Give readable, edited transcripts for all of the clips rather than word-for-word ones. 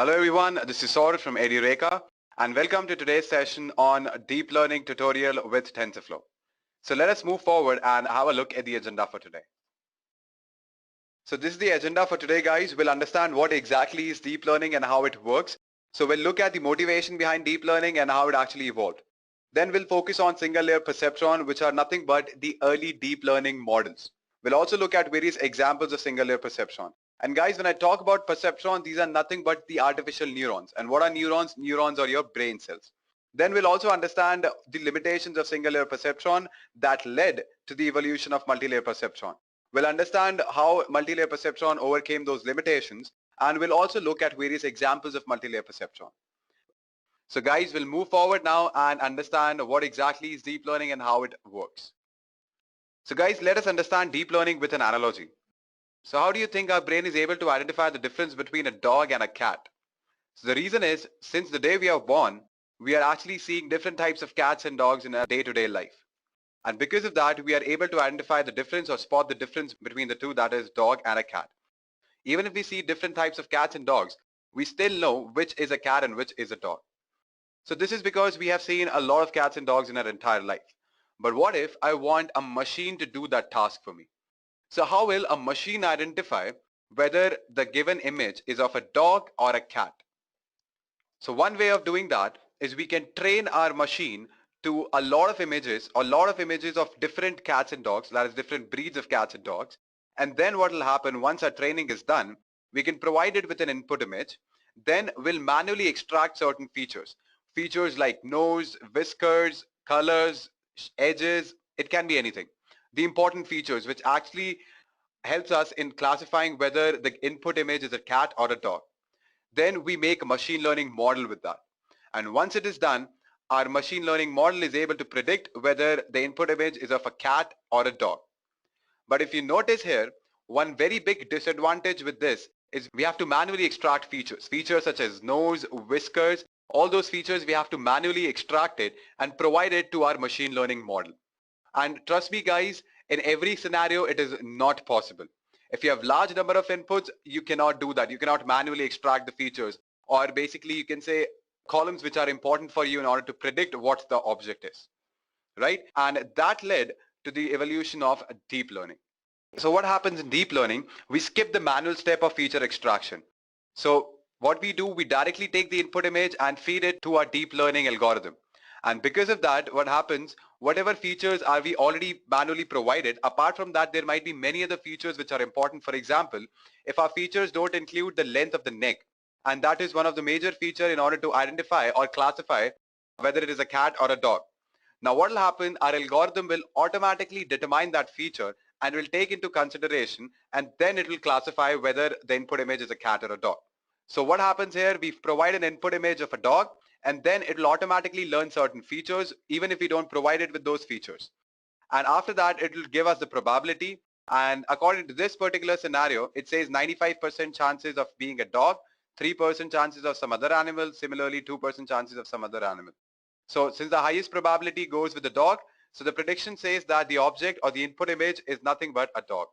Hello everyone, this is Saurabh from Edureka and welcome to today's session on deep learning tutorial with TensorFlow. So let us move forward and have a look at the agenda for today. So this is the agenda for today, guys. We'll understand what exactly is deep learning and how it works. So we'll look at the motivation behind deep learning and how it actually evolved. Then we'll focus on single layer perceptron, which are nothing but the early deep learning models. We'll also look at various examples of single layer perceptron. And guys, when I talk about perceptron, these are nothing but the artificial neurons. And what are neurons? Neurons are your brain cells. Then we'll also understand the limitations of single layer perceptron that led to the evolution of multi-layer perceptron. We'll understand how multi-layer perceptron overcame those limitations, and we'll also look at various examples of multi-layer perceptron. So guys, we'll move forward now and understand what exactly is deep learning and how it works. So guys, let us understand deep learning with an analogy. So how do you think our brain is able to identify the difference between a dog and a cat? So the reason is, since the day we are born, we are actually seeing different types of cats and dogs in our day-to-day life. And because of that, we are able to identify the difference or spot the difference between the two, that is dog and a cat. Even if we see different types of cats and dogs, we still know which is a cat and which is a dog. So this is because we have seen a lot of cats and dogs in our entire life. But what if I want a machine to do that task for me? So how will a machine identify whether the given image is of a dog or a cat? So one way of doing that is we can train our machine to a lot of images of different cats and dogs, that is different breeds of cats and dogs. And then what will happen once our training is done, we can provide it with an input image. Then we'll manually extract certain features. Features like nose, whiskers, colors, edges, it can be anything. The important features which actually helps us in classifying whether the input image is a cat or a dog. Then we make a machine learning model with that. And once it is done, our machine learning model is able to predict whether the input image is of a cat or a dog. But if you notice here, one very big disadvantage with this is we have to manually extract features. Features such as nose, whiskers, all those features we have to manually extract it and provide it to our machine learning model. And trust me guys, in every scenario it is not possible. If you have large number of inputs, you cannot do that. You cannot manually extract the features, or basically you can say columns which are important for you in order to predict what the object is, right? And that led to the evolution of deep learning. So what happens in deep learning? We skip the manual step of feature extraction. So what we do, we directly take the input image and feed it to our deep learning algorithm. And because of that, what happens, whatever features are we already manually provided, apart from that, there might be many other features which are important. For example, if our features don't include the length of the neck, and that is one of the major features in order to identify or classify whether it is a cat or a dog. Now what will happen, our algorithm will automatically determine that feature and will take into consideration, and then it will classify whether the input image is a cat or a dog. So what happens here, we provide an input image of a dog, and then it will automatically learn certain features even if we don't provide it with those features. And after that, it will give us the probability, and according to this particular scenario, it says 95% chances of being a dog, 3% chances of some other animal, similarly 2% chances of some other animal. So since the highest probability goes with the dog, so the prediction says that the object or the input image is nothing but a dog.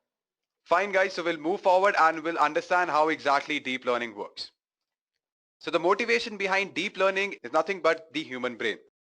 Fine guys, so we'll move forward and we'll understand how exactly deep learning works. So the motivation behind deep learning is nothing but the human brain.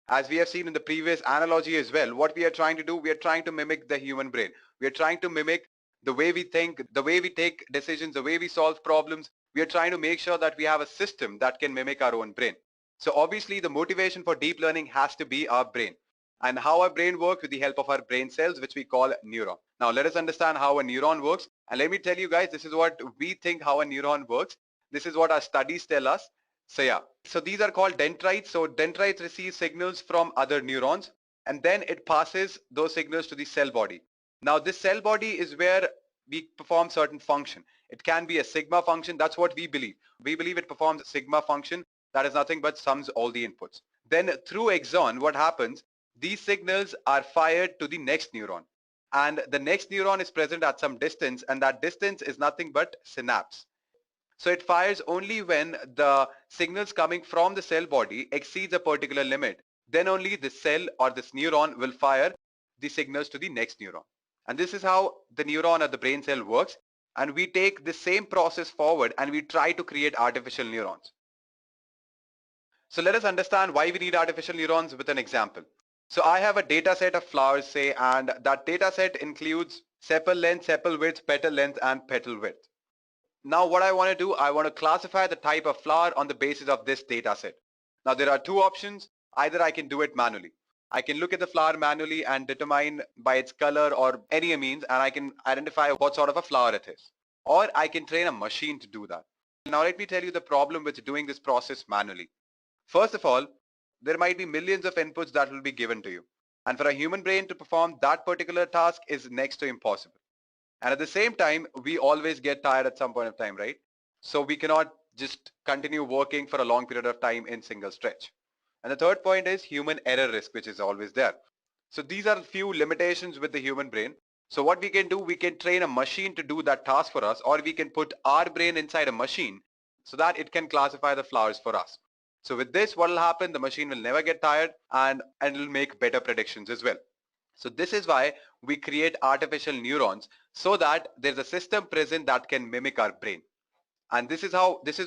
As we have seen in the previous analogy as well, what we are trying to do, we are trying to mimic the human brain. We are trying to mimic the way we think, the way we take decisions, the way we solve problems. We are trying to make sure that we have a system that can mimic our own brain. So obviously the motivation for deep learning has to be our brain, and how our brain works with the help of our brain cells, which we call neuron. Now let us understand how a neuron works, and let me tell you guys, this is what we think how a neuron works. This is what our studies tell us. So yeah, so these are called dendrites. So dendrites receive signals from other neurons, and then it passes those signals to the cell body. Now this cell body is where we perform certain function. It can be a sigma function. That's what we believe. We believe it performs a sigma function. That is nothing but sums all the inputs. Then through axon, what happens? These signals are fired to the next neuron. And the next neuron is present at some distance, and that distance is nothing but synapse. So it fires only when the signals coming from the cell body exceeds a particular limit. Then only the cell or this neuron will fire the signals to the next neuron. And this is how the neuron or the brain cell works. And we take the same process forward and we try to create artificial neurons. So let us understand why we need artificial neurons with an example. So I have a data set of flowers, say, and that data set includes sepal length, sepal width, petal length, and petal width. Now what I want to do, I want to classify the type of flower on the basis of this data set. Now there are two options. Either I can do it manually. I can look at the flower manually and determine by its color or any means, and I can identify what sort of a flower it is. Or I can train a machine to do that. Now let me tell you the problem with doing this process manually. First of all, there might be millions of inputs that will be given to you. And for a human brain to perform that particular task is next to impossible. And at the same time, we always get tired at some point of time, right? So we cannot just continue working for a long period of time in single stretch. And the third point is human error risk, which is always there. So these are a few limitations with the human brain. So what we can do, we can train a machine to do that task for us, or we can put our brain inside a machine so that it can classify the flowers for us. So with this, what will happen? The machine will never get tired and it will make better predictions as well. So this is why we create artificial neurons, so that there's a system present that can mimic our brain. And this is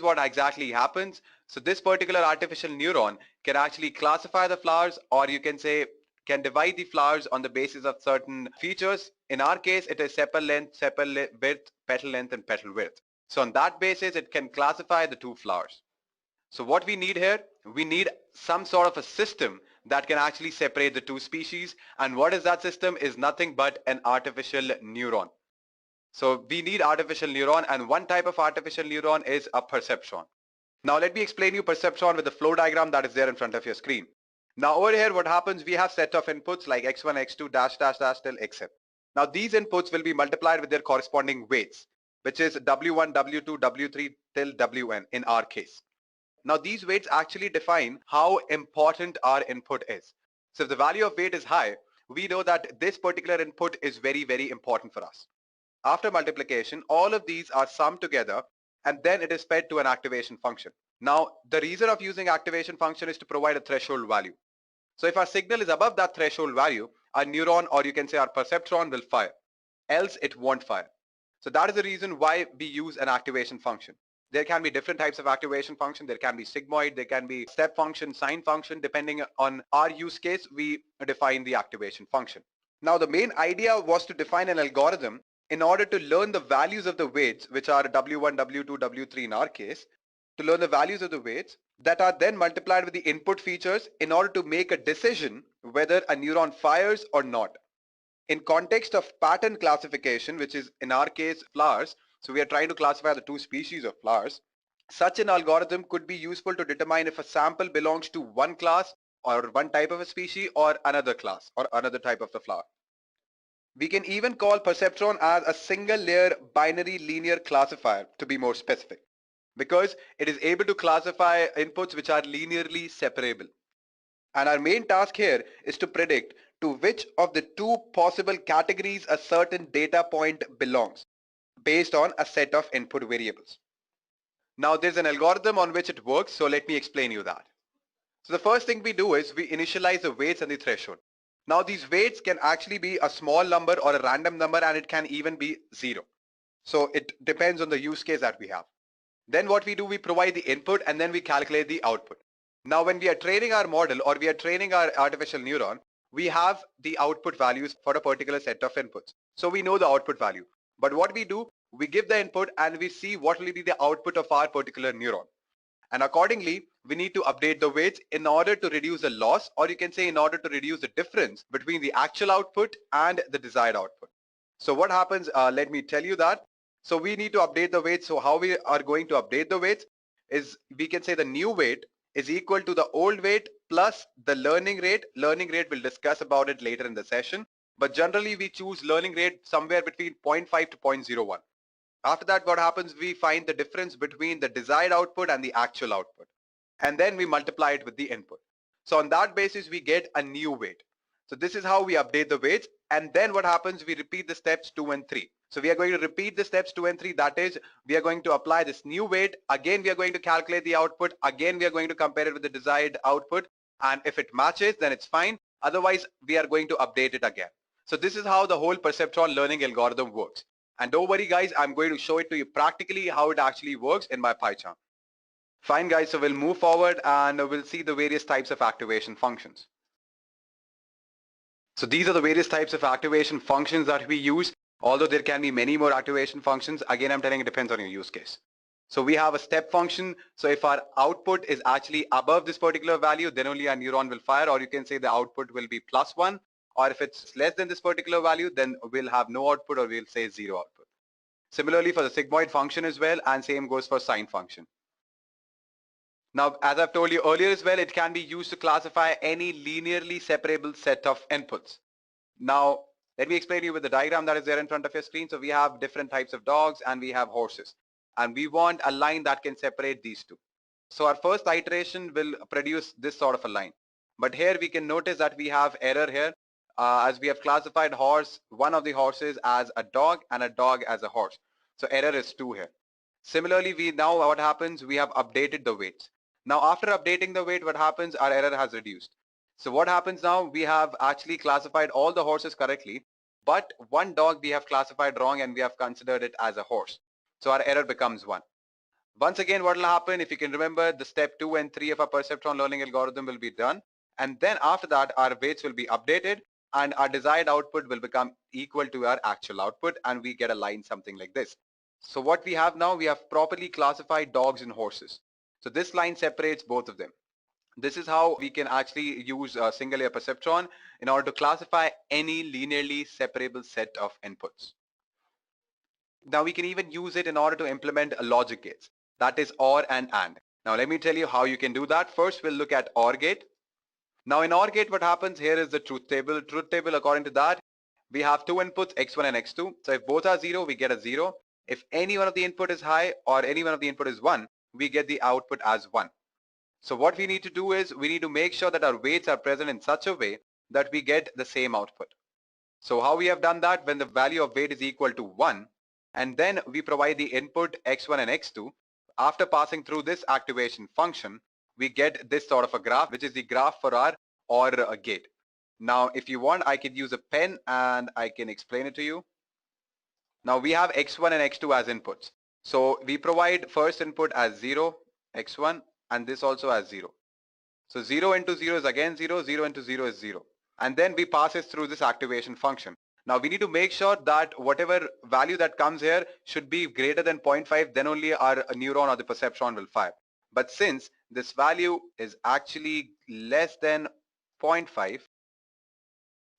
what exactly happens. So this particular artificial neuron can actually classify the flowers, or you can say can divide the flowers on the basis of certain features. In our case, it is sepal length, sepal width, petal length, and petal width. So on that basis, it can classify the two flowers. So what we need here, we need some sort of a system that can actually separate the two species. And what is that system is nothing but an artificial neuron. So we need artificial neuron, and one type of artificial neuron is a perceptron. Now let me explain you perceptron with the flow diagram that is there in front of your screen. Now over here what happens, we have set of inputs like x1, x2, dash, dash, dash till xn. Now these inputs will be multiplied with their corresponding weights, which is w1, w2, w3 till wn in our case. Now these weights actually define how important our input is. So if the value of weight is high, we know that this particular input is very, very important for us. After multiplication, all of these are summed together and then it is fed to an activation function. Now the reason of using activation function is to provide a threshold value. So if our signal is above that threshold value, our neuron, or you can say our perceptron, will fire, else it won't fire. So that is the reason why we use an activation function. There can be different types of activation function. There can be sigmoid, there can be step function, sine function. Depending on our use case, we define the activation function. Now the main idea was to define an algorithm in order to learn the values of the weights, which are w1, w2, w3 in our case, to learn the values of the weights that are then multiplied with the input features in order to make a decision whether a neuron fires or not. In context of pattern classification, which is in our case flowers, so we are trying to classify the two species of flowers, such an algorithm could be useful to determine if a sample belongs to one class or one type of a species or another class or another type of the flower. We can even call perceptron as a single layer binary linear classifier, to be more specific, because it is able to classify inputs which are linearly separable. And our main task here is to predict to which of the two possible categories a certain data point belongs based on a set of input variables. Now there's an algorithm on which it works, so let me explain you that. So the first thing we do is we initialize the weights and the threshold. Now these weights can actually be a small number or a random number, and it can even be 0. So it depends on the use case that we have. Then what we do, we provide the input and then we calculate the output. Now when we are training our model or we are training our artificial neuron, we have the output values for a particular set of inputs. So we know the output value. But what we do, we give the input and we see what will be the output of our particular neuron. And accordingly, we need to update the weights in order to reduce the loss, or you can say in order to reduce the difference between the actual output and the desired output. So what happens, let me tell you that. So we need to update the weights. So how we are going to update the weights is, we can say the new weight is equal to the old weight plus the learning rate. Learning rate, we'll discuss about it later in the session. But generally we choose learning rate somewhere between 0.5 to 0.01. After that, what happens, we find the difference between the desired output and the actual output. And then we multiply it with the input. So on that basis, we get a new weight. So this is how we update the weights. And then what happens, we repeat the steps 2 and 3. So we are going to repeat the steps 2 and 3. That is, we are going to apply this new weight. Again, we are going to calculate the output. Again, we are going to compare it with the desired output. And if it matches, then it's fine. Otherwise, we are going to update it again. So this is how the whole perceptron learning algorithm works. And don't worry guys, I'm going to show it to you practically how it actually works in my PyCharm. Fine guys, so we'll move forward and we'll see the various types of activation functions. So these are the various types of activation functions that we use. Although there can be many more activation functions, again I'm telling it depends on your use case. So we have a step function. So if our output is actually above this particular value, then only our neuron will fire, or you can say the output will be +1. Or if it's less than this particular value, then we'll have no output, or we'll say 0 output. Similarly for the sigmoid function as well, and same goes for sine function. Now, as I've told you earlier as well, it can be used to classify any linearly separable set of inputs. Now, let me explain to you with the diagram that is there in front of your screen. So we have different types of dogs and we have horses. And we want a line that can separate these two. So our first iteration will produce this sort of a line. But here we can notice that we have error here, as we have classified one of the horses as a dog and a dog as a horse. So error is 2 here. Similarly, what happens, we have updated the weights. Now after updating the weight, what happens, our error has reduced. So what happens now, we have actually classified all the horses correctly, but one dog we have classified wrong and we have considered it as a horse. So our error becomes 1. Once again, what will happen, if you can remember, the step 2 and 3 of our perceptron learning algorithm will be done. And then after that, our weights will be updated and our desired output will become equal to our actual output, and we get a line something like this. So what we have now, we have properly classified dogs and horses. So this line separates both of them. This is how we can actually use a single layer perceptron in order to classify any linearly separable set of inputs. Now we can even use it in order to implement logic gates, that is OR and AND. Now let me tell you how you can do that. First we'll look at OR gate. Now in OR gate, what happens here is the truth table. Truth table, according to that, we have two inputs, x1 and x2. So if both are 0, we get a 0. If any one of the input is high or any one of the input is 1, we get the output as 1. So what we need to do is we need to make sure that our weights are present in such a way that we get the same output. So how we have done that, when the value of weight is equal to 1, and then we provide the input x1 and x2, after passing through this activation function, we get this sort of a graph, which is the graph for our OR gate. Now if you want, I could use a pen and I can explain it to you. Now we have x1 and x2 as inputs. So we provide first input as 0, x1, and this also as 0. So 0 into 0 is again 0, 0 into 0 is 0. And then we pass it through this activation function. Now we need to make sure that whatever value that comes here should be greater than 0.5, then only our neuron or the perceptron will fire. But since this value is actually less than 0.5,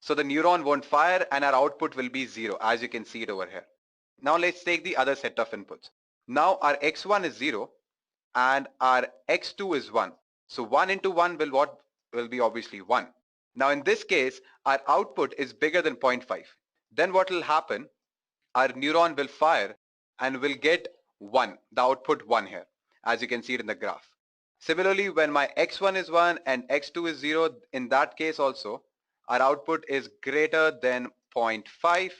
so the neuron won't fire and our output will be 0, as you can see it over here. Now let's take the other set of inputs. Now our x1 is 0 and our x2 is 1. So 1 into 1 will be obviously 1. Now in this case, our output is bigger than 0.5. Then what will happen, our neuron will fire and will get 1, the output 1 here, as you can see it in the graph. Similarly, when my x1 is 1 and x2 is 0, in that case also, our output is greater than 0.5,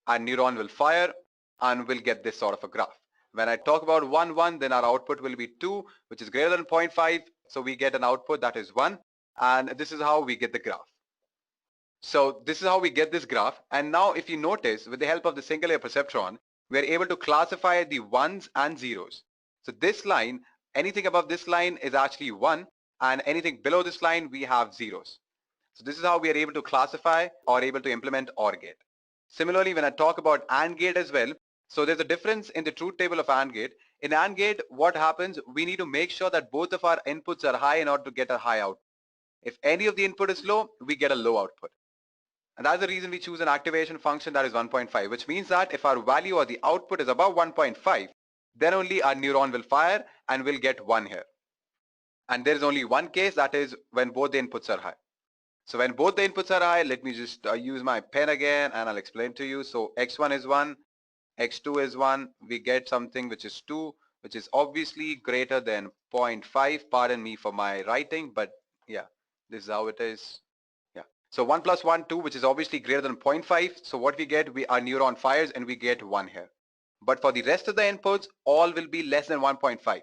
our neuron will fire and will get this sort of a graph. When I talk about 1, 1, then our output will be 2, which is greater than 0.5. So we get an output that is 1. And this is how we get the graph. So this is how we get this graph. And now if you notice, with the help of the single layer perceptron, we are able to classify the ones and zeros. So this line, anything above this line is actually 1, and anything below this line, we have zeros. So this is how we are able to classify or able to implement OR gate. Similarly, when I talk about AND gate as well, so there's a difference in the truth table of AND gate. In AND gate, what happens, we need to make sure that both of our inputs are high in order to get a high output. If any of the input is low, we get a low output. And that's the reason we choose an activation function that is 1.5, which means that if our value or the output is above 1.5, then only our neuron will fire and we'll get 1 here. And there is only one case, that is when both the inputs are high. So when both the inputs are high, let me just use my pen again and I'll explain to you. So x1 is 1, x2 is 1, we get something which is 2, which is obviously greater than 0.5. Pardon me for my writing, but yeah, this is how it is. Yeah. So 1 plus 1, 2, which is obviously greater than 0.5. So what we get, our neuron fires and we get 1 here. But for the rest of the inputs, all will be less than 1.5.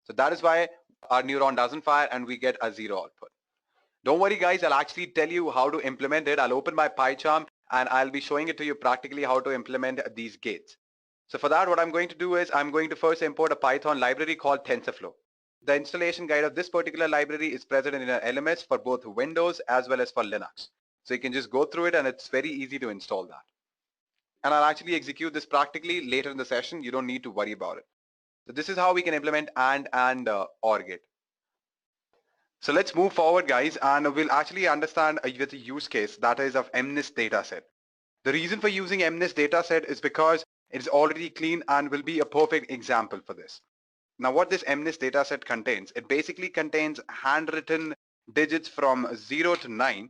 So that is why our neuron doesn't fire and we get a 0 output. Don't worry guys, I'll actually tell you how to implement it. I'll open my PyCharm and I'll be showing it to you practically how to implement these gates. So for that, what I'm going to do is I'm going to first import a Python library called TensorFlow. The installation guide of this particular library is present in an LMS for both Windows as well as for Linux. So you can just go through it and it's very easy to install that. And I'll actually execute this practically later in the session. You don't need to worry about it. So this is how we can implement and OR gate. So let's move forward, guys, and we'll actually understand with a use case that is of MNIST dataset. The reason for using MNIST dataset is because it is already clean and will be a perfect example for this. Now what this MNIST dataset contains, it basically contains handwritten digits from 0 to 9,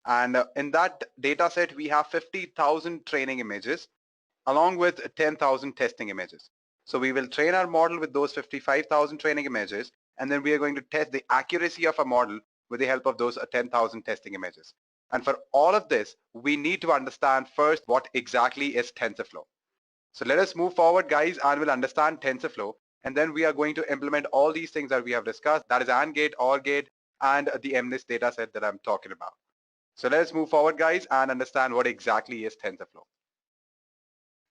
and in that dataset we have 50,000 training images along with 10,000 testing images. So we will train our model with those 55,000 training images, and then we are going to test the accuracy of a model with the help of those 10,000 testing images. And for all of this, we need to understand first what exactly is TensorFlow. So let us move forward, guys, and we'll understand TensorFlow, and then we are going to implement all these things that we have discussed, that is AND gate, OR gate, and the MNIST dataset that I'm talking about. So let's move forward, guys, and understand what exactly is TensorFlow.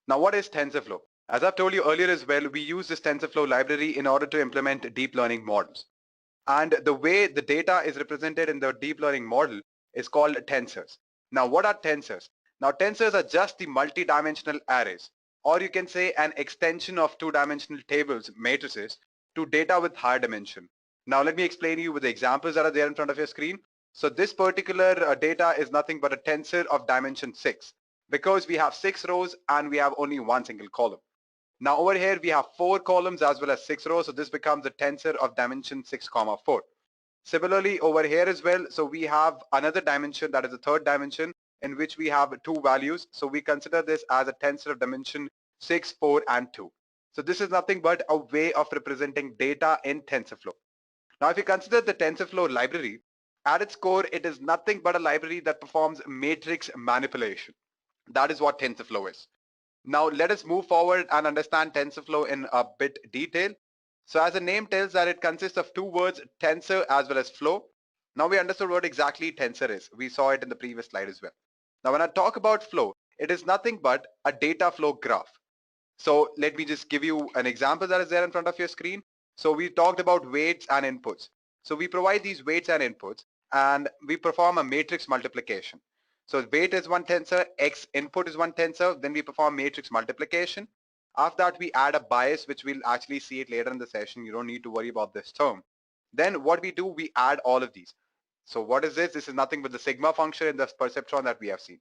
Now what is TensorFlow? As I've told you earlier as well, we use this TensorFlow library in order to implement deep learning models. And the way the data is represented in the deep learning model is called tensors. Now what are tensors? Now tensors are just the multi-dimensional arrays, or you can say an extension of two-dimensional tables, matrices, to data with higher dimension. Now let me explain to you with the examples that are there in front of your screen. So this particular data is nothing but a tensor of dimension 6, because we have 6 rows and we have only one single column. Now over here we have 4 columns as well as 6 rows, so this becomes a tensor of dimension 6, 4. Similarly over here as well, so we have another dimension, that is the third dimension, in which we have 2 values. So we consider this as a tensor of dimension 6, 4 and 2. So this is nothing but a way of representing data in TensorFlow. Now if you consider the TensorFlow library, at its core it is nothing but a library that performs matrix manipulation. That is what TensorFlow is. Now let us move forward and understand TensorFlow in a bit detail. So as the name tells that it consists of 2 words, tensor as well as flow. Now we understood what exactly tensor is. We saw it in the previous slide as well. Now when I talk about flow, it is nothing but a data flow graph. So let me just give you an example that is there in front of your screen. So we talked about weights and inputs. So we provide these weights and inputs and we perform a matrix multiplication. So weight is one tensor, X input is one tensor, then we perform matrix multiplication. After that we add a bias, which we'll actually see it later in the session. You don't need to worry about this term. Then what we do, we add all of these. So what is this? This is nothing but the sigma function in the perceptron that we have seen.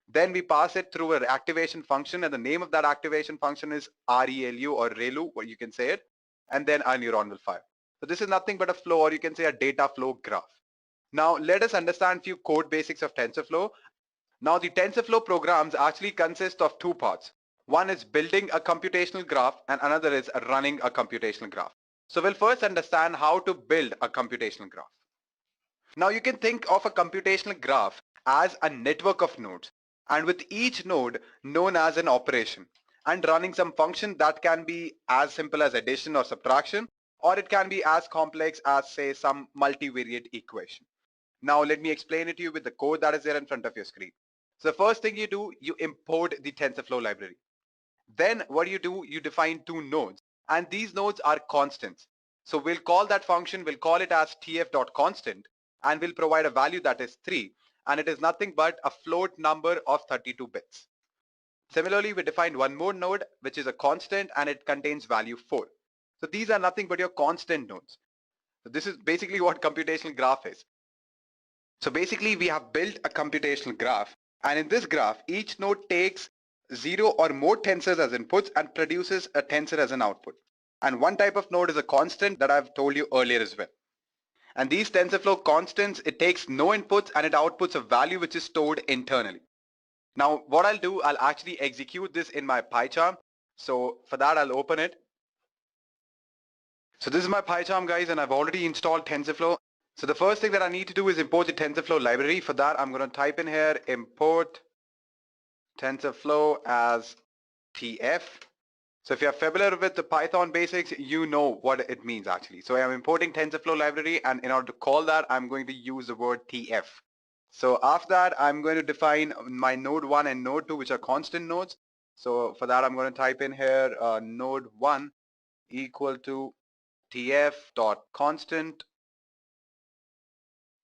Then we pass it through an activation function, and the name of that activation function is RELU or RELU, or you can say it, and then a neuron will fire. So this is nothing but a flow, or you can say a data flow graph. Now let us understand few code basics of TensorFlow. Now the TensorFlow programs actually consist of 2 parts. One is building a computational graph and another is running a computational graph. So we'll first understand how to build a computational graph. Now you can think of a computational graph as a network of nodes, and with each node known as an operation, and running some function that can be as simple as addition or subtraction, or it can be as complex as, say, some multivariate equation. Now let me explain it to you with the code that is there in front of your screen. So the first thing you do, you import the TensorFlow library. Then what do? You define 2 nodes, and these nodes are constants. So we'll call that function, we'll call it as tf.constant, and we'll provide a value that is 3, and it is nothing but a float number of 32 bits. Similarly, we define one more node, which is a constant, and it contains value 4. So these are nothing but your constant nodes. So this is basically what computational graph is. So basically we have built a computational graph, and in this graph each node takes 0 or more tensors as inputs and produces a tensor as an output. And one type of node is a constant that I've told you earlier as well. And these TensorFlow constants, it takes no inputs and it outputs a value which is stored internally. Now what I'll do, I'll actually execute this in my PyCharm. So for that I'll open it. So this is my PyCharm, guys, and I've already installed TensorFlow. So the first thing that I need to do is import the TensorFlow library. For that, I'm going to type in here import TensorFlow as TF. So if you're familiar with the Python basics, you know what it means actually. So I'm importing TensorFlow library, and in order to call that, I'm going to use the word TF. So after that, I'm going to define my node 1 and node 2, which are constant nodes. So for that, I'm going to type in here node 1 equal to tf.constant,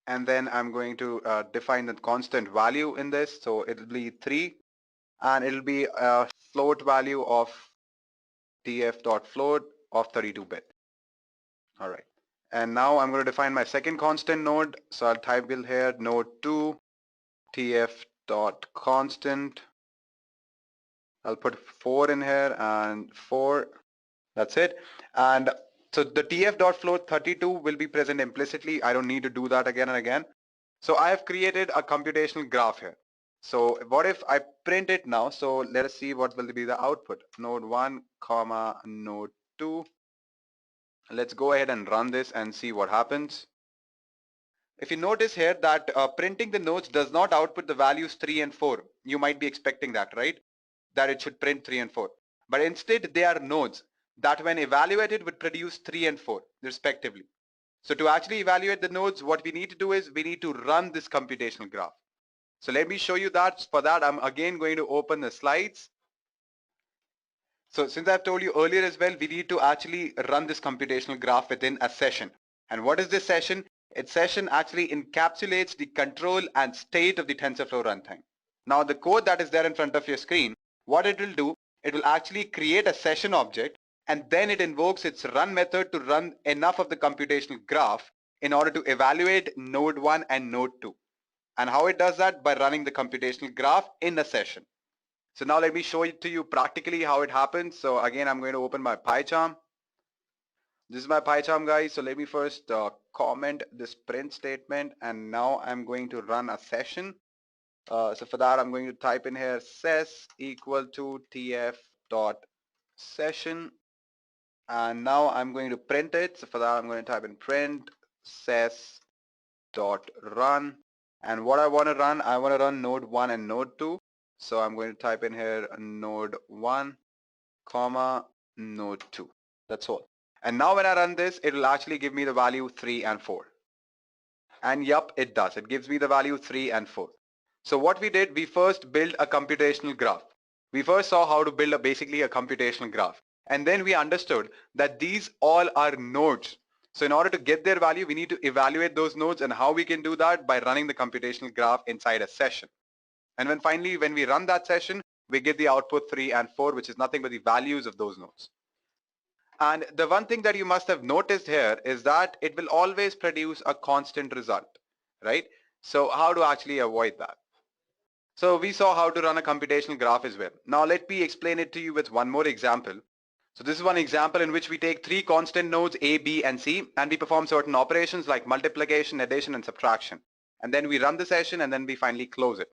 and then I'm going to define the constant value in this. So it'll be 3, and it'll be a float value of tf.float of 32-bit. All right. And now I'm going to define my second constant node. So I'll type in here node 2 tf.constant. I'll put 4 in here and 4. That's it. And so the tf.float 32 will be present implicitly. I don't need to do that again and again. So I have created a computational graph here. So what if I print it now? So let us see what will be the output. Node 1 comma node 2. Let's go ahead and run this and see what happens. If you notice here that printing the nodes does not output the values 3 and 4. You might be expecting that, right? That it should print 3 and 4. But instead they are nodes that when evaluated would produce 3 and 4 respectively. So to actually evaluate the nodes, what we need to do is we need to run this computational graph. So let me show you that. For that, I'm again going to open the slides. So since I've told you earlier as well, we need to actually run this computational graph within a session. And what is this session? Its session actually encapsulates the control and state of the TensorFlow runtime. Now the code that is there in front of your screen, what it will do, it will actually create a session object, and then it invokes its run method to run enough of the computational graph in order to evaluate node 1 and node 2. And how it does that? By running the computational graph in a session. So now let me show it to you practically how it happens. So again, I'm going to open my PyCharm. This is my PyCharm, guys. So let me first comment this print statement, and now I'm going to run a session. So for that, I'm going to type in here ses equal to tf dot session, and now I'm going to print it. So for that, I'm going to type in print ses dot run, and what I want to run node 1 and node 2. So I'm going to type in here node 1 comma node 2. That's all. And now when I run this, it will actually give me the value 3 and 4. And yup, it does. It gives me the value 3 and 4. So what we did, we first built a computational graph. We first saw how to build basically a computational graph. And then we understood that these all are nodes. So in order to get their value, we need to evaluate those nodes, and how we can do that by running the computational graph inside a session. And when finally, when we run that session, we get the output 3 and 4, which is nothing but the values of those nodes. And the one thing that you must have noticed here is that it will always produce a constant result, right? So how to actually avoid that? So we saw how to run a computational graph as well. Now let me explain it to you with one more example. So this is one example in which we take 3 constant nodes A, B, and C, and we perform certain operations like multiplication, addition, and subtraction. And then we run the session, and then we finally close it.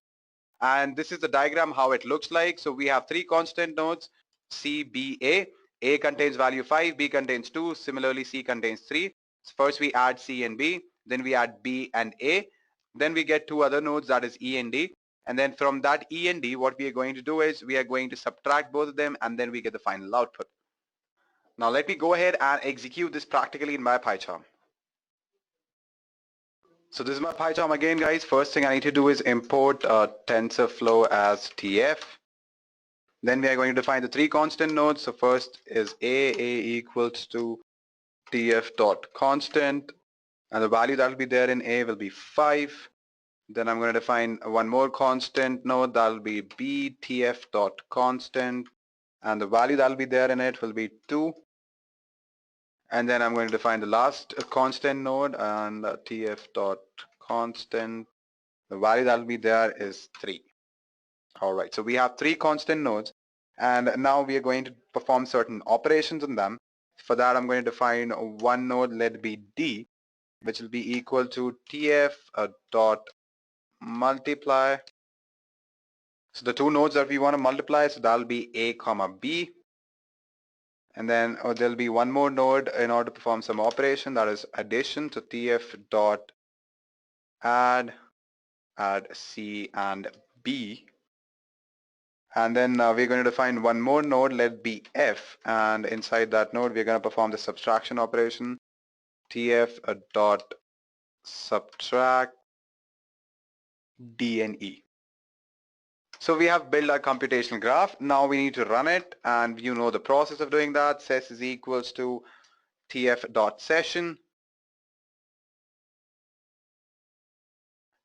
And this is the diagram how it looks like. So we have 3 constant nodes, C, B, A. A contains value 5, B contains 2, similarly C contains 3. So first we add C and B, then we add B and A. Then we get 2 other nodes, that is E and D. And then from that E and D, what we are going to do is we are going to subtract both of them, and then we get the final output. Now let me go ahead and execute this practically in my PyCharm. So this is my PyCharm again, guys. First thing I need to do is import TensorFlow as TF. Then we are going to define the 3 constant nodes. So first is A equals to tf.constant, and the value that will be there in A will be 5. Then I'm going to define one more constant node, that will be B tf.constant, and the value that will be there in it will be 2. And then I'm going to define the last constant node, and tf.constant, the value that will be there is 3. Alright, so we have 3 constant nodes, and now we are going to perform certain operations on them. For that, I'm going to define one node, let be D, which will be equal to tf dot multiply. So the 2 nodes that we want to multiply, so that'll be A comma B. And then there'll be one more node in order to perform some operation, that is addition. So tf dot add C and B. And then we're going to define one more node, let be F, and inside that node we're going to perform the subtraction operation, tf dot subtract D and E. So we have built a computational graph. Now we need to run it, and you know the process of doing that. Ses is equals to tf.session.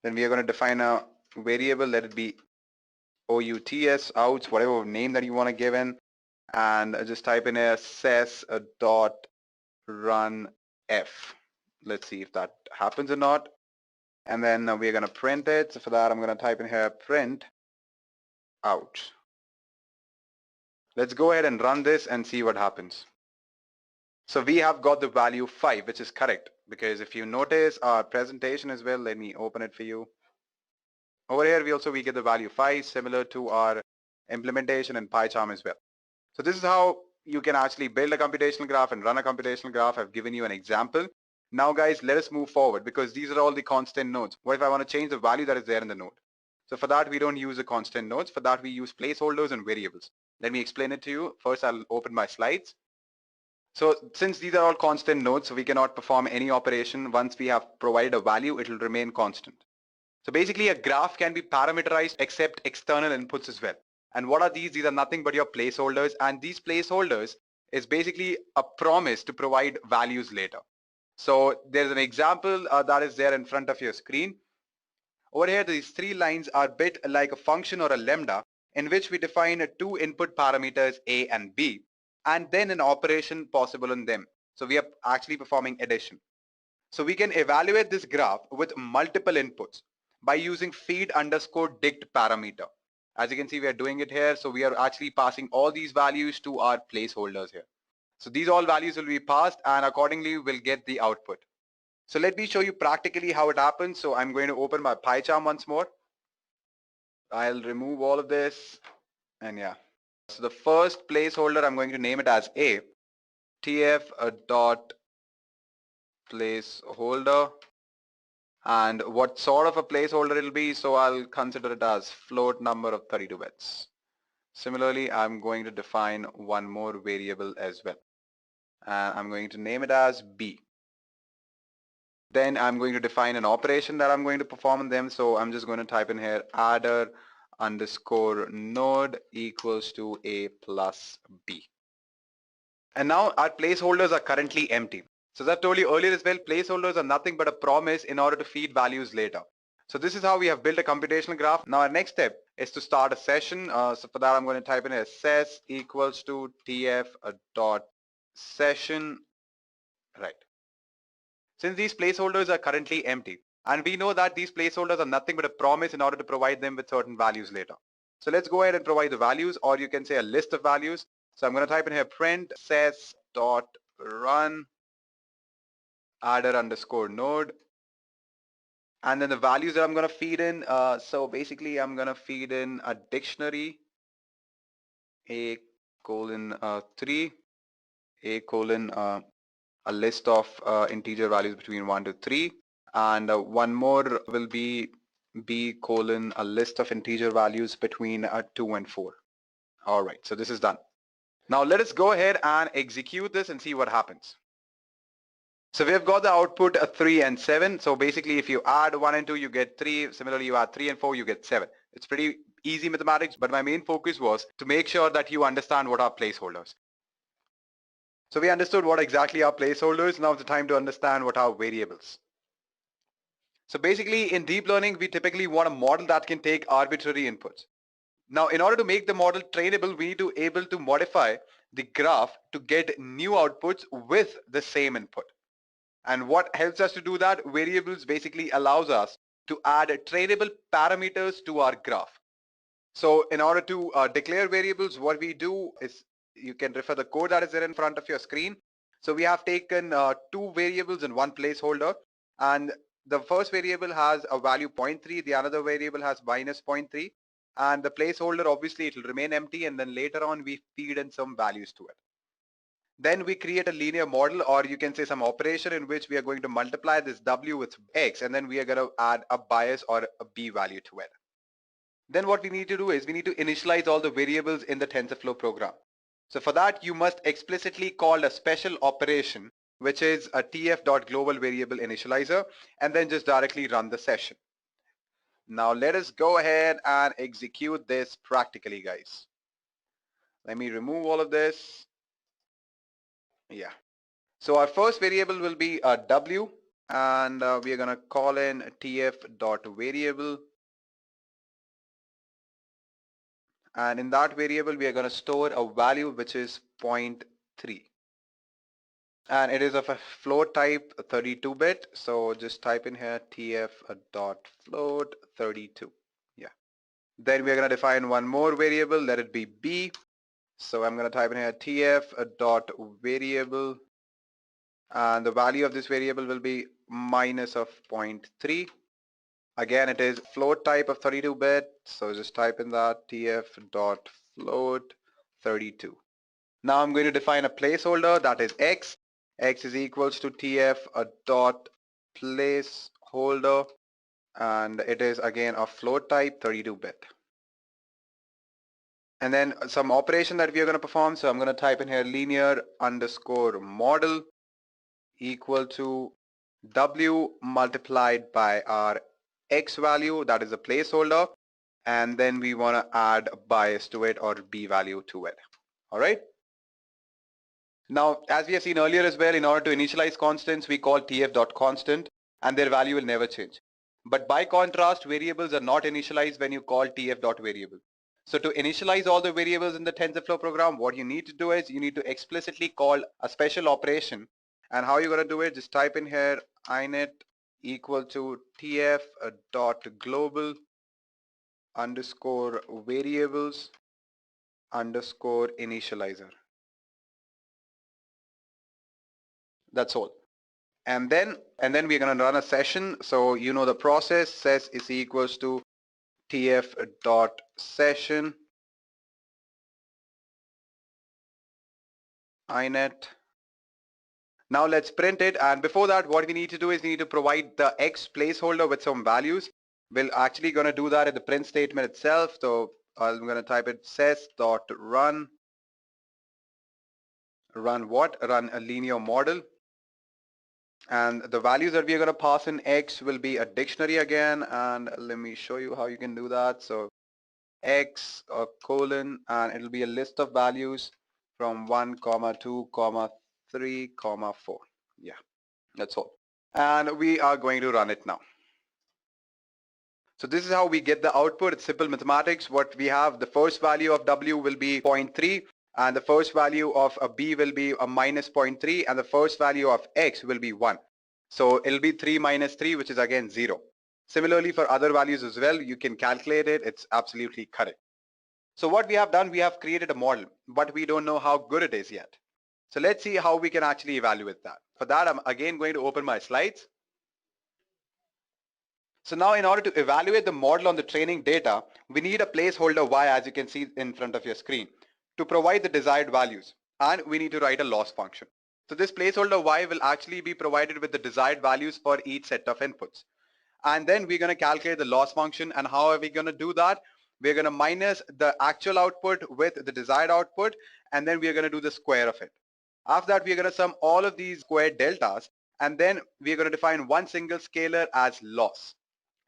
Then we are going to define a variable, let it be outs, outs, whatever name that you want to give in, and just type in a ses dot run f. Let's see if that happens or not. And then we're going to print it. So for that, I'm going to type in here print out. Let's go ahead and run this and see what happens. So we have got the value 5, which is correct, because if you notice our presentation as well, let me open it for you. Over here, we get the value 5, similar to our implementation in PyCharm as well. So this is how you can actually build a computational graph and run a computational graph. I've given you an example. Now guys, let us move forward, because these are all the constant nodes. What if I want to change the value that is there in the node? So for that, we don't use the constant nodes. For that, we use placeholders and variables. Let me explain it to you. First, I'll open my slides. So since these are all constant nodes, so we cannot perform any operation. Once we have provided a value, it will remain constant. So basically, a graph can be parameterized except external inputs as well. And what are these? These are nothing but your placeholders. And these placeholders is basically a promise to provide values later. So there's an example that is there in front of your screen. Over here, these 3 lines are bit like a function or a lambda in which we define 2 input parameters A and B, and then an operation possible on them. So we are actually performing addition. So we can evaluate this graph with multiple inputs by using feed_dict parameter. As you can see, we are doing it here. So we are actually passing all these values to our placeholders here. So these all values will be passed, and accordingly we'll get the output. So let me show you practically how it happens. So I'm going to open my PyCharm once more. I'll remove all of this, and yeah. So the first placeholder, I'm going to name it as A, tf dot placeholder. And what sort of a placeholder it'll be, so I'll consider it as float number of 32 bits. Similarly, I'm going to define one more variable as well. And I'm going to name it as B. Then I'm going to define an operation that I'm going to perform on them. So I'm just going to type in here adder underscore node equals to A plus B. And now our placeholders are currently empty. So as I told you earlier as well, placeholders are nothing but a promise in order to feed values later. So this is how we have built a computational graph. Now our next step is to start a session. So for that, I'm going to type in a ses equals to tf dot session. Right. Since these placeholders are currently empty, and we know that these placeholders are nothing but a promise in order to provide them with certain values later. So let's go ahead and provide the values, or you can say a list of values. So I'm going to type in here print ses dot run adder underscore node. And then the values that I'm going to feed in. So basically I'm going to feed in a dictionary, a colon 3, a colon a list of integer values between 1 to 3, and one more will be B colon a list of integer values between 2 and 4. All right, so this is done. Now let us go ahead and execute this and see what happens. So we have got the output 3 and 7. So basically if you add 1 and 2, you get 3. Similarly, you add 3 and 4, you get 7. It's pretty easy mathematics, but my main focus was to make sure that you understand what are placeholders. So we understood what exactly are placeholders. Now it's the time to understand what are variables. So basically in deep learning, we typically want a model that can take arbitrary inputs. Now in order to make the model trainable, we need to able to modify the graph to get new outputs with the same input. And what helps us to do that? Variables basically allows us to add trainable parameters to our graph. So in order to declare variables, what we do is, you can refer the code that is there in front of your screen. So we have taken 2 variables and 1 placeholder, and the first variable has a value 0.3, the another variable has minus 0.3, and the placeholder, obviously it will remain empty, and then later on we feed in some values to it. Then we create a linear model, or you can say some operation in which we are going to multiply this W with X, and then we are going to add a bias or a B value to it. Then what we need to do is we need to initialize all the variables in the TensorFlow program. So for that, you must explicitly call a special operation, which is a tf.global variable initializer, and then just directly run the session. Now let us go ahead and execute this practically, guys. Let me remove all of this. Yeah. So our first variable will be w, and we are going to call in tf.variable, and in that variable we are going to store a value which is 0.3, and it is of a float type 32-bit. So just type in here tf.float 32. Yeah. Then we are going to define one more variable, let it be b. So I'm going to type in here tf.variable, and the value of this variable will be minus of 0.3. Again, it is float type of 32-bit, so just type in that tf.float 32. Now I'm going to define a placeholder, that is x. X is equals to tf.placeholder, and it is again a float type 32-bit. And then some operation that we are going to perform, so I'm going to type in here linear underscore model equal to w multiplied by our x value, that is a placeholder, and then we want to add bias to it or b value to it. All right. Now, as we have seen earlier as well, in order to initialize constants, we call tf.constant, and their value will never change. But by contrast, variables are not initialized when you call tf.variable. So to initialize all the variables in the TensorFlow program, what you need to do is you need to explicitly call a special operation. And how you're going to do it, just type in here init equal to tf.global underscore variables underscore initializer. That's all. And then we're going to run a session. So you know the process, ses is equals to tf.session init. Now let's print it, and before that what we need to do is we need to provide the x placeholder with some values. We're actually going to do that in the print statement itself. So I'm going to type it ses.run, run what? Run a linear model. And the values that we are going to pass in x will be a dictionary again, and let me show you how you can do that. So x colon, and it'll be a list of values from 1, 2, 3, 4. Yeah, that's all. And we are going to run it now. So this is how we get the output. It's simple mathematics. What we have, the first value of w will be 0.3, and the first value of a b will be a minus 0.3, and the first value of x will be 1. So it'll be 3 minus 3, which is again 0. Similarly, for other values as well, you can calculate it. It's absolutely correct. So what we have done, we have created a model, but we don't know how good it is yet. So let's see how we can actually evaluate that. For that, I'm again going to open my slides. So now in order to evaluate the model on the training data, we need a placeholder y, as you can see in front of your screen, to provide the desired values, and we need to write a loss function. So this placeholder y will actually be provided with the desired values for each set of inputs. And then we're going to calculate the loss function, and how are we going to do that? We're going to minus the actual output with the desired output, and then we're going to do the square of it. After that, we're going to sum all of these square deltas, and then we're going to define one single scalar as loss.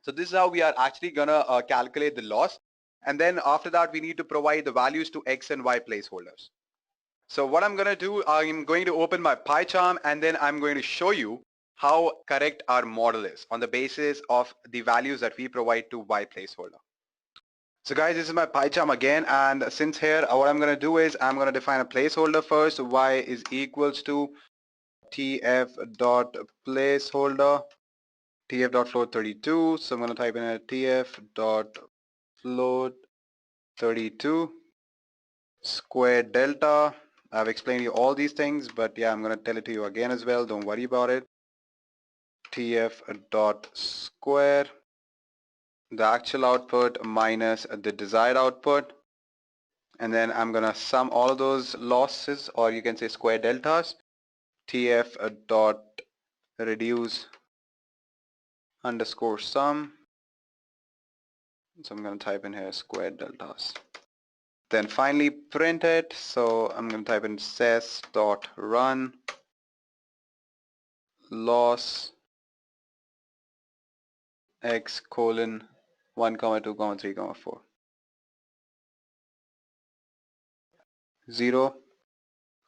So this is how we are actually going to calculate the loss. And then after that, we need to provide the values to x and y placeholders. So what I'm going to do, I'm going to open my PyCharm, and then I'm going to show you how correct our model is on the basis of the values that we provide to y placeholder. So guys, this is my PyCharm again, and since here what I'm going to do is I'm going to define a placeholder first. Y is equals to tf.placeholder tf.float32. So I'm going to type in a tf.float32 square delta. I've explained you all these things, but yeah, I'm going to tell it to you again as well. Don't worry about it. tf.square the actual output minus the desired output, and then I'm going to sum all of those losses, or you can say square deltas. tf.reduce underscore sum. So I'm going to type in here square deltas. Then finally print it. So I'm going to type in ses.run loss x colon 1, 2, 3, 4. 0.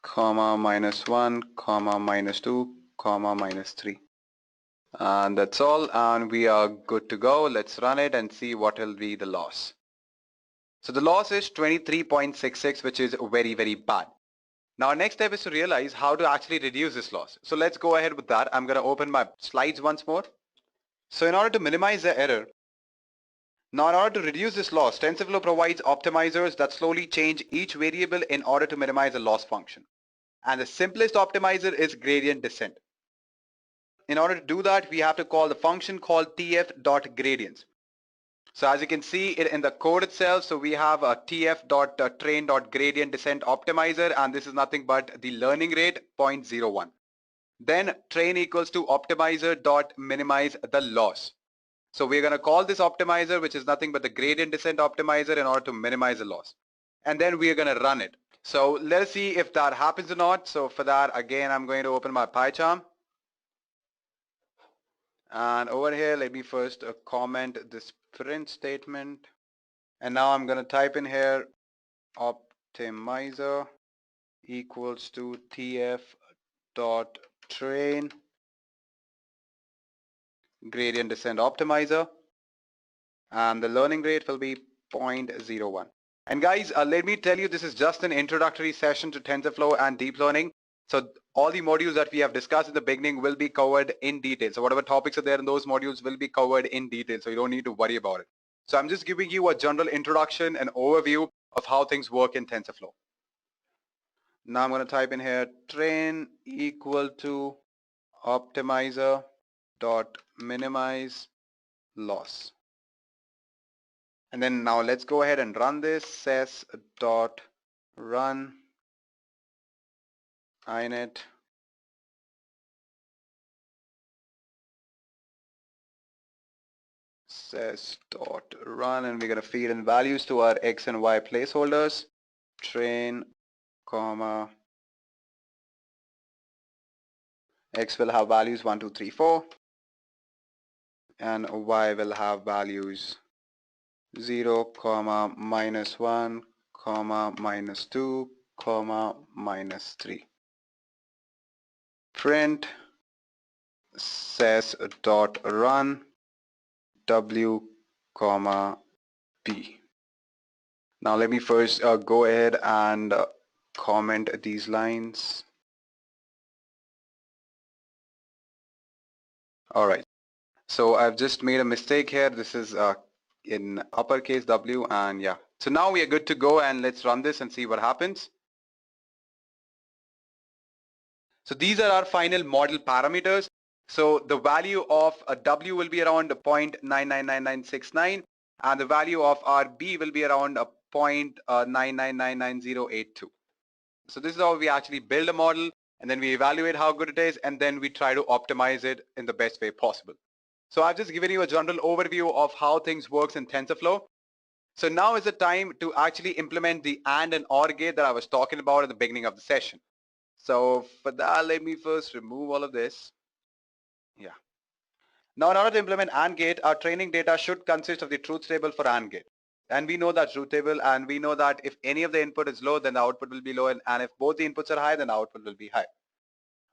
comma -1, comma -2, comma -3. And that's all, and we are good to go. Let's run it and see what will be the loss. So the loss is 23.66, which is very, very bad. Now our next step is to realize how to actually reduce this loss. So let's go ahead with that. I'm going to open my slides once more. So in order to minimize the error, now in order to reduce this loss, TensorFlow provides optimizers that slowly change each variable in order to minimize the loss function. And the simplest optimizer is gradient descent. In order to do that, we have to call the function called tf.gradients. So as you can see it in the code itself, so we have a tf.train.gradient descent optimizer, and this is nothing but the learning rate 0.01. Then train equals to optimizer dot minimize the loss. So we're going to call this optimizer, which is nothing but the gradient descent optimizer, in order to minimize the loss. And then we are going to run it. So let's see if that happens or not. So for that, again, I'm going to open my PyCharm. And over here, let me first comment this print statement. And now I'm going to type in here optimizer equals to tf dot train gradient descent optimizer, and the learning rate will be 0.01. And guys, let me tell you, this is just an introductory session to TensorFlow and deep learning. So all the modules that we have discussed in the beginning will be covered in detail. So whatever topics are there in those modules will be covered in detail. So you don't need to worry about it. So I'm just giving you a general introduction and overview of how things work in TensorFlow. Now I'm going to type in here train equal to optimizer dot minimize loss. And then now let's go ahead and run this. Ses dot run init ses dot run, and we're going to feed in values to our x and y placeholders. Train comma x will have values 1 2 3 4, and y will have values 0 comma -1 comma -2 comma -3. Print ses dot run w comma b. Now let me first go ahead and comment these lines. All right, so I've just made a mistake here. This is in uppercase W, and yeah. So now we are good to go, and let's run this and see what happens. So these are our final model parameters. So the value of a W will be around 0.999969, and the value of our B will be around 0.9999082. So this is how we actually build a model, and then we evaluate how good it is, and then we try to optimize it in the best way possible. So I've just given you a general overview of how things works in TensorFlow. So now is the time to actually implement the AND and OR gate that I was talking about at the beginning of the session. So for that, let me first remove all of this. Yeah. Now in order to implement AND gate, our training data should consist of the truth table for AND gate. And we know that truth table, and we know that if any of the input is low, then the output will be low, and if both the inputs are high, then the output will be high.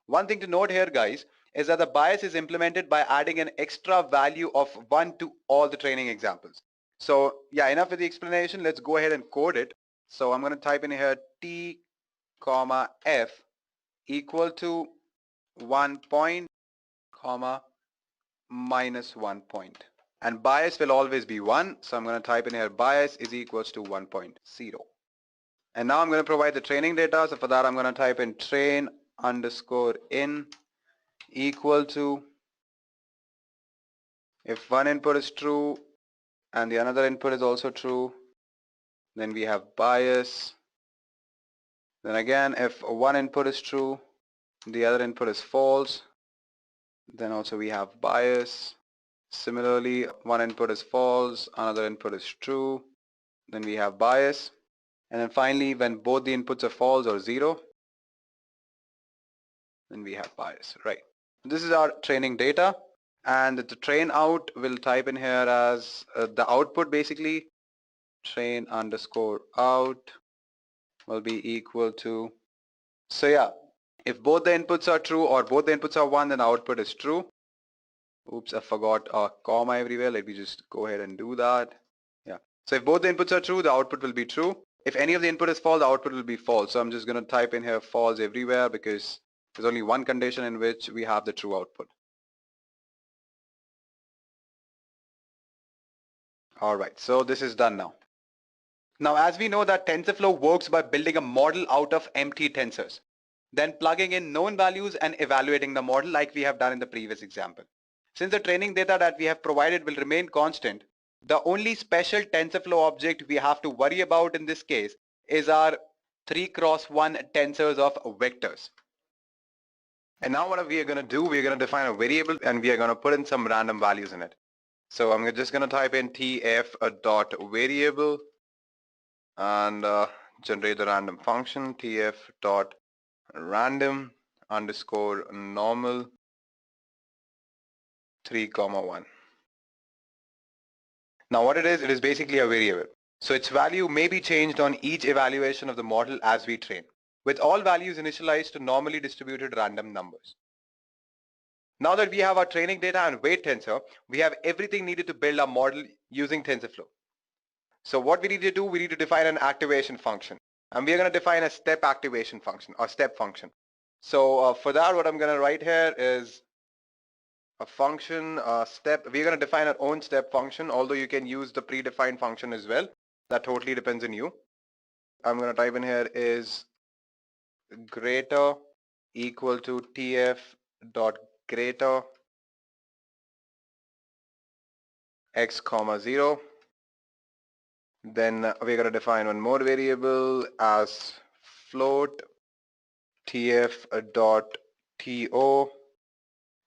One thing to note here, guys, is that the bias is implemented by adding an extra value of 1 to all the training examples. So yeah, enough with the explanation. Let's go ahead and code it. So I'm going to type in here t comma f equal to 1 point comma -1 point, and bias will always be 1. So I'm going to type in here bias is equals to 1.0. And now I'm going to provide the training data. So for that, I'm going to type in train underscore in equal to, if one input is true and the another input is also true, then we have bias. Then again, if one input is true, the other input is false, then also we have bias. Similarly, one input is false, another input is true, then we have bias. And then finally, when both the inputs are false or 0, then we have bias, right? This is our training data, and the train out will type in here as the output, basically train underscore out will be equal to So yeah, if both the inputs are true or both the inputs are 1, then the output is true. Oops, I forgot a comma everywhere. Let me just go ahead and do that. Yeah. So if both the inputs are true, the output will be true. If any of the input is false, the output will be false. So I'm just going to type in here false everywhere because there's only one condition in which we have the true output. All right, so this is done now. Now, as we know that TensorFlow works by building a model out of empty tensors, then plugging in known values and evaluating the model like we have done in the previous example. Since the training data that we have provided will remain constant, the only special TensorFlow object we have to worry about in this case is our 3x1 tensors of vectors. And now what we are going to do, we're going to define a variable and we are going to put in some random values in it. So I'm just going to type in tf.variable and generate the random function tf.random underscore normal 3,1. Now what it is basically a variable. So its value may be changed on each evaluation of the model as we train, with all values initialized to normally distributed random numbers. Now that we have our training data and weight tensor, we have everything needed to build our model using TensorFlow. So what we need to do, we need to define an activation function. And we are going to define a step activation function or step function. So for that, what I'm going to write here is a function step. We're going to define our own step function, although you can use the predefined function as well. That totally depends on you. I'm going to type in here is greater equal to tf dot greater x comma 0. Then we're going to define one more variable as float tf dot to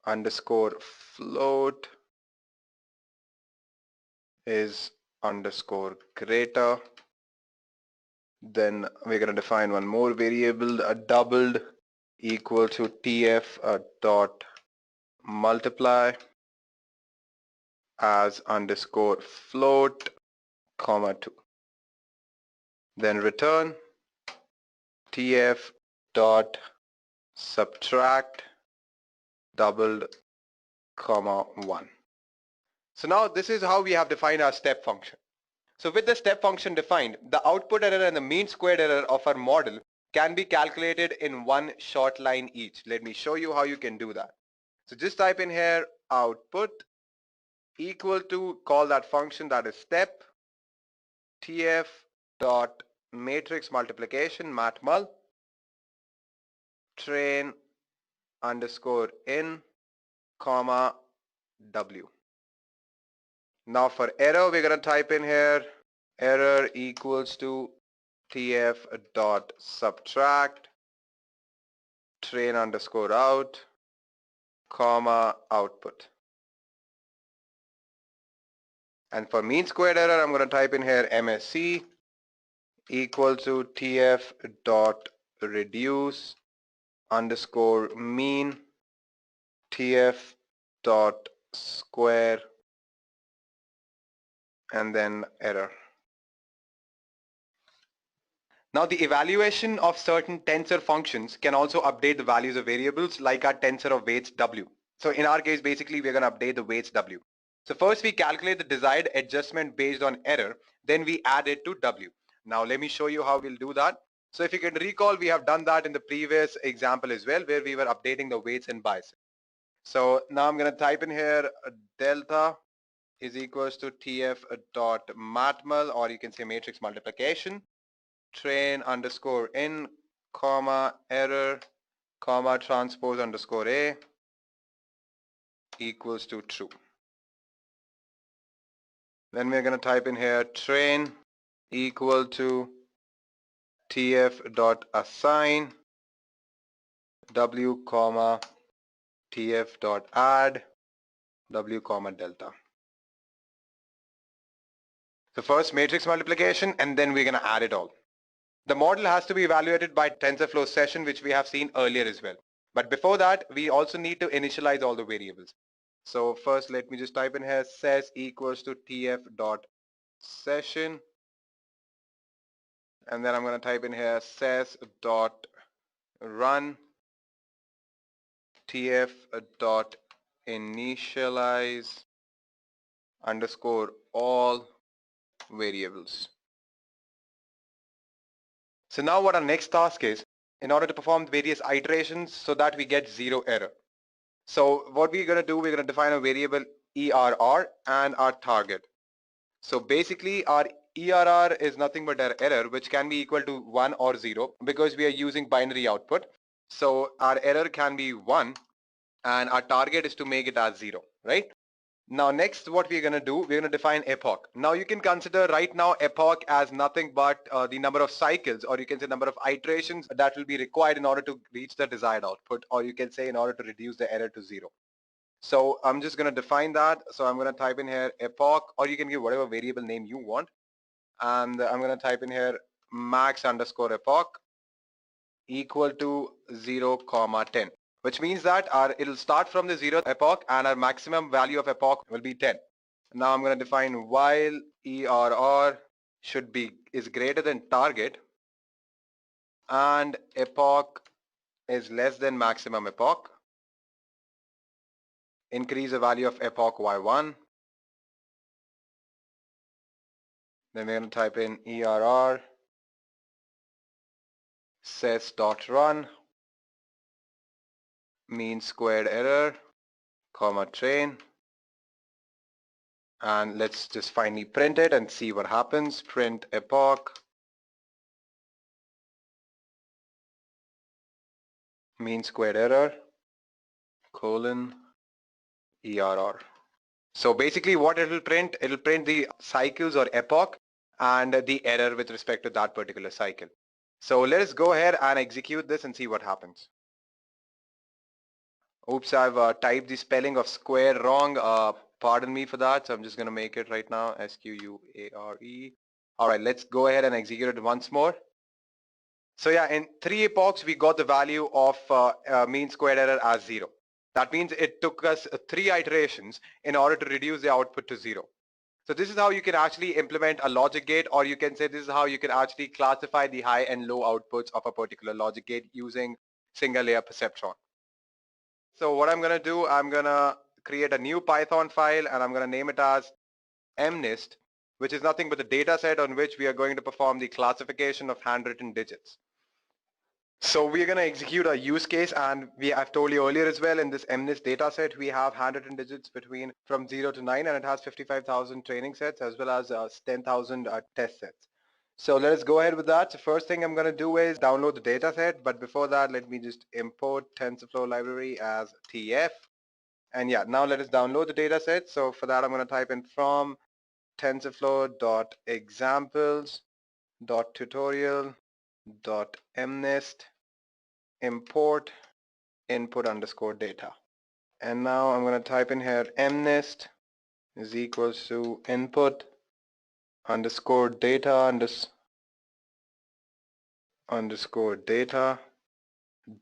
underscore float is underscore greater. Then we're going to define one more variable, a doubled equal to tf dot multiply as underscore float comma 2. Then return tf dot subtract doubled comma 1. So now this is how we have defined our step function. So with the step function defined, the output error and the mean squared error of our model can be calculated in one short line each. Let me show you how you can do that. So just type in here output equal to, call that function that is step tf dot matrix multiplication matmul train underscore in comma w. Now for error, we're going to type in here error equals to tf dot subtract train underscore out comma output. And for mean squared error, I'm going to type in here MSC equal to tf dot reduce underscore mean tf dot square and then error. Now the evaluation of certain tensor functions can also update the values of variables like our tensor of weights w. So in our case, basically we're going to update the weights w. So first we calculate the desired adjustment based on error, then we add it to w. Now let me show you how we'll do that. So if you can recall, we have done that in the previous example as well, where we were updating the weights and biases. So now I'm going to type in here delta is equals to tf dot matmul, or you can say matrix multiplication train underscore in comma error comma transpose underscore a equals to true. Then we're going to type in here train equal to tf dot assign w comma tf dot add w comma delta. So first matrix multiplication and then we're going to add it all. The model has to be evaluated by TensorFlow session, which we have seen earlier as well. But before that, we also need to initialize all the variables. So first, let me just type in here ses equals to tf dot session. And then I'm going to type in here ses dot run tf dot initialize underscore all variables. So now what our next task is, in order to perform various iterations so that we get zero error. So what we're going to do, we're going to define a variable ERR and our target. So basically our ERR is nothing but our error, which can be equal to 1 or 0 because we are using binary output. So our error can be 1 and our target is to make it as 0, right? Now next what we're going to do, we're going to define epoch. Now you can consider right now epoch as nothing but the number of cycles, or you can say number of iterations that will be required in order to reach the desired output, or you can say in order to reduce the error to 0. So I'm just going to define that. So I'm going to type in here epoch, or you can give whatever variable name you want. And I'm going to type in here max underscore epoch equal to 0, 10, which means that it'll start from the 0th epoch and our maximum value of epoch will be 10. Now I'm going to define while ERR is greater than target and epoch is less than maximum epoch, increase the value of epoch by 1. Then we're going to type in ERR sys.run mean squared error, comma train, and let's just finally print it and see what happens. Print epoch mean squared error colon ERR. So basically what it'll print the cycles or epoch and the error with respect to that particular cycle. So let us go ahead and execute this and see what happens. Oops, I've typed the spelling of square wrong. Pardon me for that. So I'm just going to make it right now. SQUARE. All right, let's go ahead and execute it once more. So yeah, in 3 epochs, we got the value of mean squared error as 0. That means it took us 3 iterations in order to reduce the output to 0. So this is how you can actually implement a logic gate, or you can say this is how you can actually classify the high and low outputs of a particular logic gate using single layer perceptron. So what I'm going to do, I'm going to create a new Python file and I'm going to name it as mnist, which is nothing but the data set on which we are going to perform the classification of handwritten digits. So we're going to execute a use case, and I've told you earlier as well, in this mnist data set we have handwritten digits from 0 to 9, and it has 55,000 training sets as well as 10,000 test sets. So let us go ahead with that. So first thing I'm going to do is download the data set, but before that let me just import TensorFlow library as TF. And yeah, now let us download the data set. So for that I'm going to type in from tensorflow.examples.tutorial.mnist import input underscore data. And now I'm going to type in here mnist is equals to input underscore data underscore data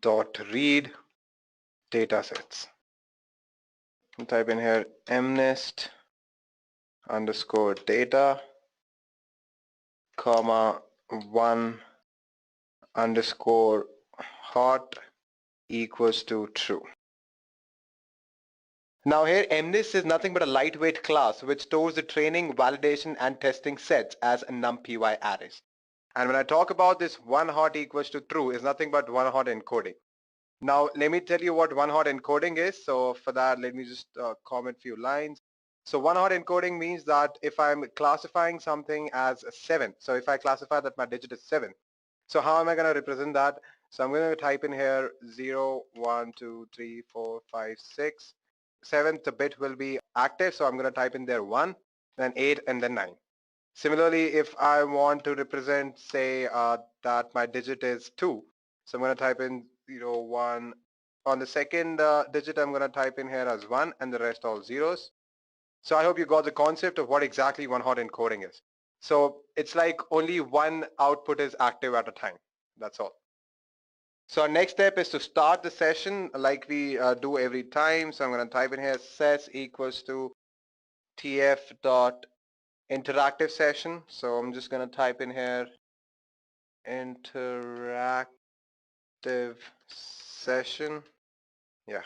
dot read datasets. I'll type in here mnist underscore data comma 1 underscore hot equals to true. Now here mnist is nothing but a lightweight class which stores the training, validation and testing sets as numpy arrays. And when I talk about this 1 hot equals to true is nothing but 1 hot encoding. Now let me tell you what 1 hot encoding is. So for that let me just comment few lines. So 1 hot encoding means that if I'm classifying something as a 7, so if I classify that my digit is 7, so how am I going to represent that? So I'm going to type in here 0, 1, 2, 3, 4, 5, 6. 7th bit will be active, so I'm going to type in there 1, then 8, and then 9. Similarly, if I want to represent, say, that my digit is 2, so I'm going to type in 0, 1. On the second digit, I'm going to type in here as 1, and the rest all zeros. So I hope you got the concept of what exactly 1 hot encoding is. So it's like only one output is active at a time. That's all. So our next step is to start the session like we do every time. So I'm going to type in here ses equals to tf dot interactive session. So I'm just going to type in here interactive session. Yeah.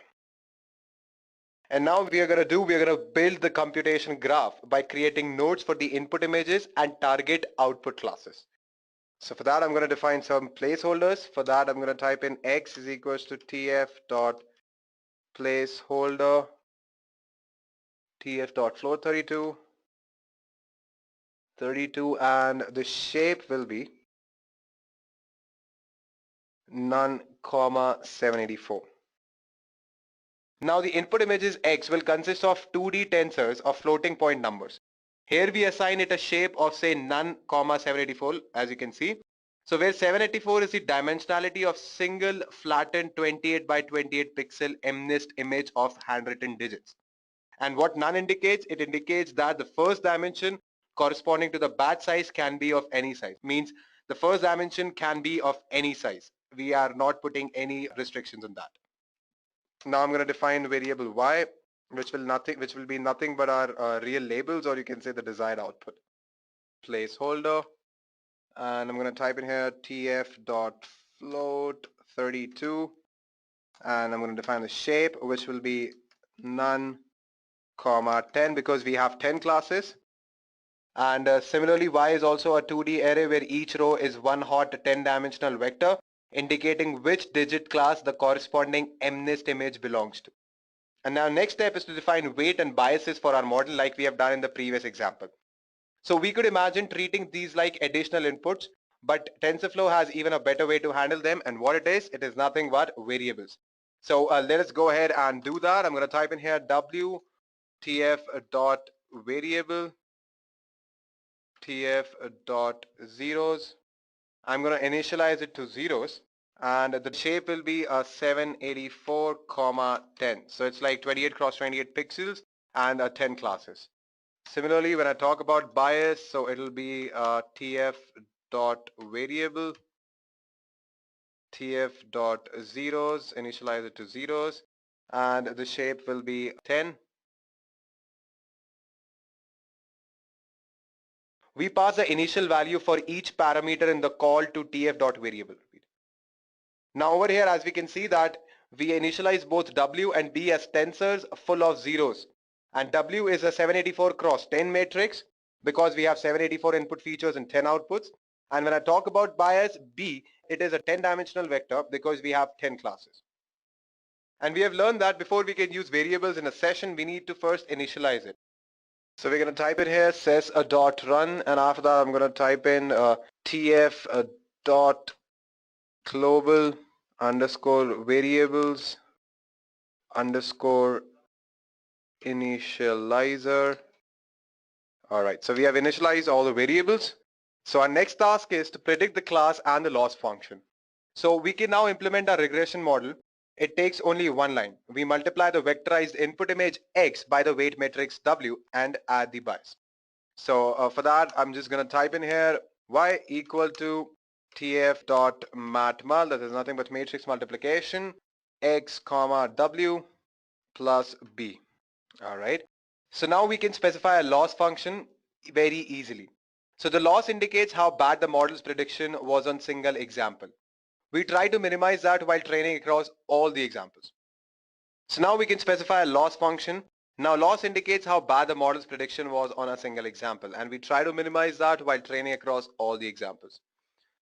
And now we are going to build the computation graph by creating nodes for the input images and target output classes. So for that, I'm going to define some placeholders. For that, I'm going to type in x is equals to tf dot placeholder tf dot float 32, and the shape will be none, 784. Now the input images x will consist of 2D tensors of floating point numbers. Here we assign it a shape of say none, 784 as you can see. So where 784 is the dimensionality of single flattened 28 by 28 pixel MNIST image of handwritten digits. And what none indicates, it indicates that the first dimension corresponding to the batch size can be of any size. Means the first dimension can be of any size. We are not putting any restrictions on that. Now I'm going to define variable y, which will be nothing but our real labels, or you can say the desired output. Placeholder, and I'm going to type in here tf.float32, and I'm going to define the shape, which will be none, 10, because we have 10 classes. And similarly, y is also a 2D array where each row is one hot 10-dimensional vector indicating which digit class the corresponding MNIST image belongs to. And now next step is to define weight and biases for our model like we have done in the previous example. So we could imagine treating these like additional inputs, but TensorFlow has even a better way to handle them, and what it is nothing but variables. So let us go ahead and do that. I'm going to type in here wtf.variable tf.zeros. I'm going to initialize it to zeros, and the shape will be a 784, 10. So it's like 28 cross 28 pixels and 10 classes. Similarly, when I talk about bias, so it'll be tf.variable tf.zeros, initialize it to zeros, and the shape will be 10. We pass the initial value for each parameter in the call to tf.variable. Now over here, as we can see that we initialize both w and b as tensors full of zeros, and w is a 784 cross 10 matrix because we have 784 input features and 10 outputs. And when I talk about bias b, it is a 10-dimensional vector because we have 10 classes. And we have learned that before we can use variables in a session, we need to first initialize it. So we're going to type in here sys a dot run, and after that I'm going to type in tf dot global underscore variables underscore initializer. Alright, so we have initialized all the variables. So our next task is to predict the class and the loss function. So we can now implement our regression model. It takes only one line. We multiply the vectorized input image x by the weight matrix w and add the bias. So for that, I'm just going to type in here y equal to tf dot matmul, that is nothing but matrix multiplication, x comma w plus b. All right. So now we can specify a loss function very easily. So the loss indicates how bad the model's prediction was on single example. We try to minimize that while training across all the examples. So now we can specify a loss function. Now loss indicates how bad the model's prediction was on a single example, and we try to minimize that while training across all the examples.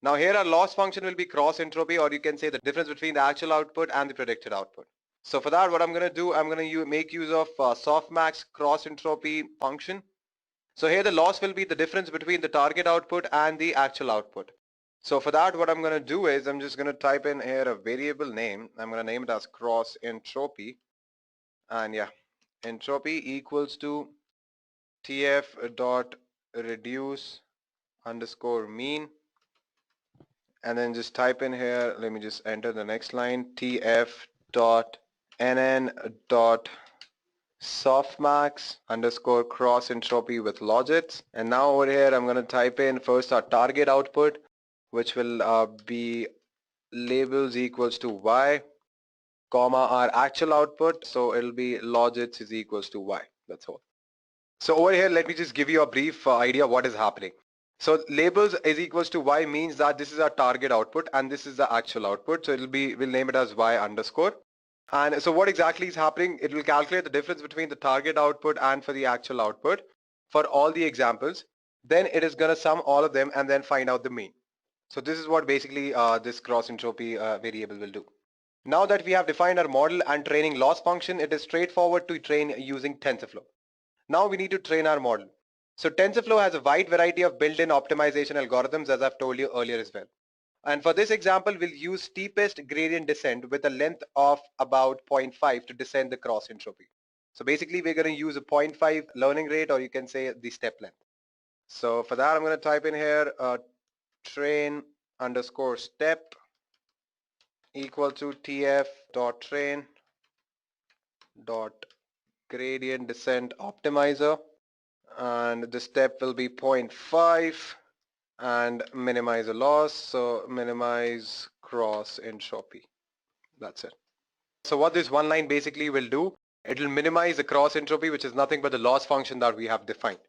Now here our loss function will be cross entropy, or you can say the difference between the actual output and the predicted output. So for that, what I'm going to do, I'm going to make use of softmax cross entropy function. So here the loss will be the difference between the target output and the actual output. So for that, what I'm going to do is I'm just going to type in here a variable name. I'm going to name it as cross entropy. And yeah, entropy equals to tf dot reduce underscore mean. And then just type in here, let me just enter the next line, tf dot nn dot softmax underscore cross entropy with logits. And now over here I'm going to type in first our target output, which will be labels equals to y, comma our actual output, so it'll be logits is equals to y. That's all. So over here, let me just give you a brief idea of what is happening. So labels is equals to y means that this is our target output and this is the actual output. So we'll name it as y underscore. And so what exactly is happening? It will calculate the difference between the target output and for the actual output for all the examples. Then it is going to sum all of them and then find out the mean. So this is what basically this cross entropy variable will do. Now that we have defined our model and training loss function, it is straightforward to train using TensorFlow. Now we need to train our model. So TensorFlow has a wide variety of built-in optimization algorithms, as I've told you earlier as well. And for this example, we'll use steepest gradient descent with a length of about 0.5 to descend the cross entropy. So basically we're going to use a 0.5 learning rate, or you can say the step length. So for that I'm going to type in here train underscore step equal to tf dot train dot gradient descent optimizer, and the step will be 0.5 and minimize the loss, so minimize cross entropy. That's it. So what this one line basically will do, it will minimize the cross entropy, which is nothing but the loss function that we have defined.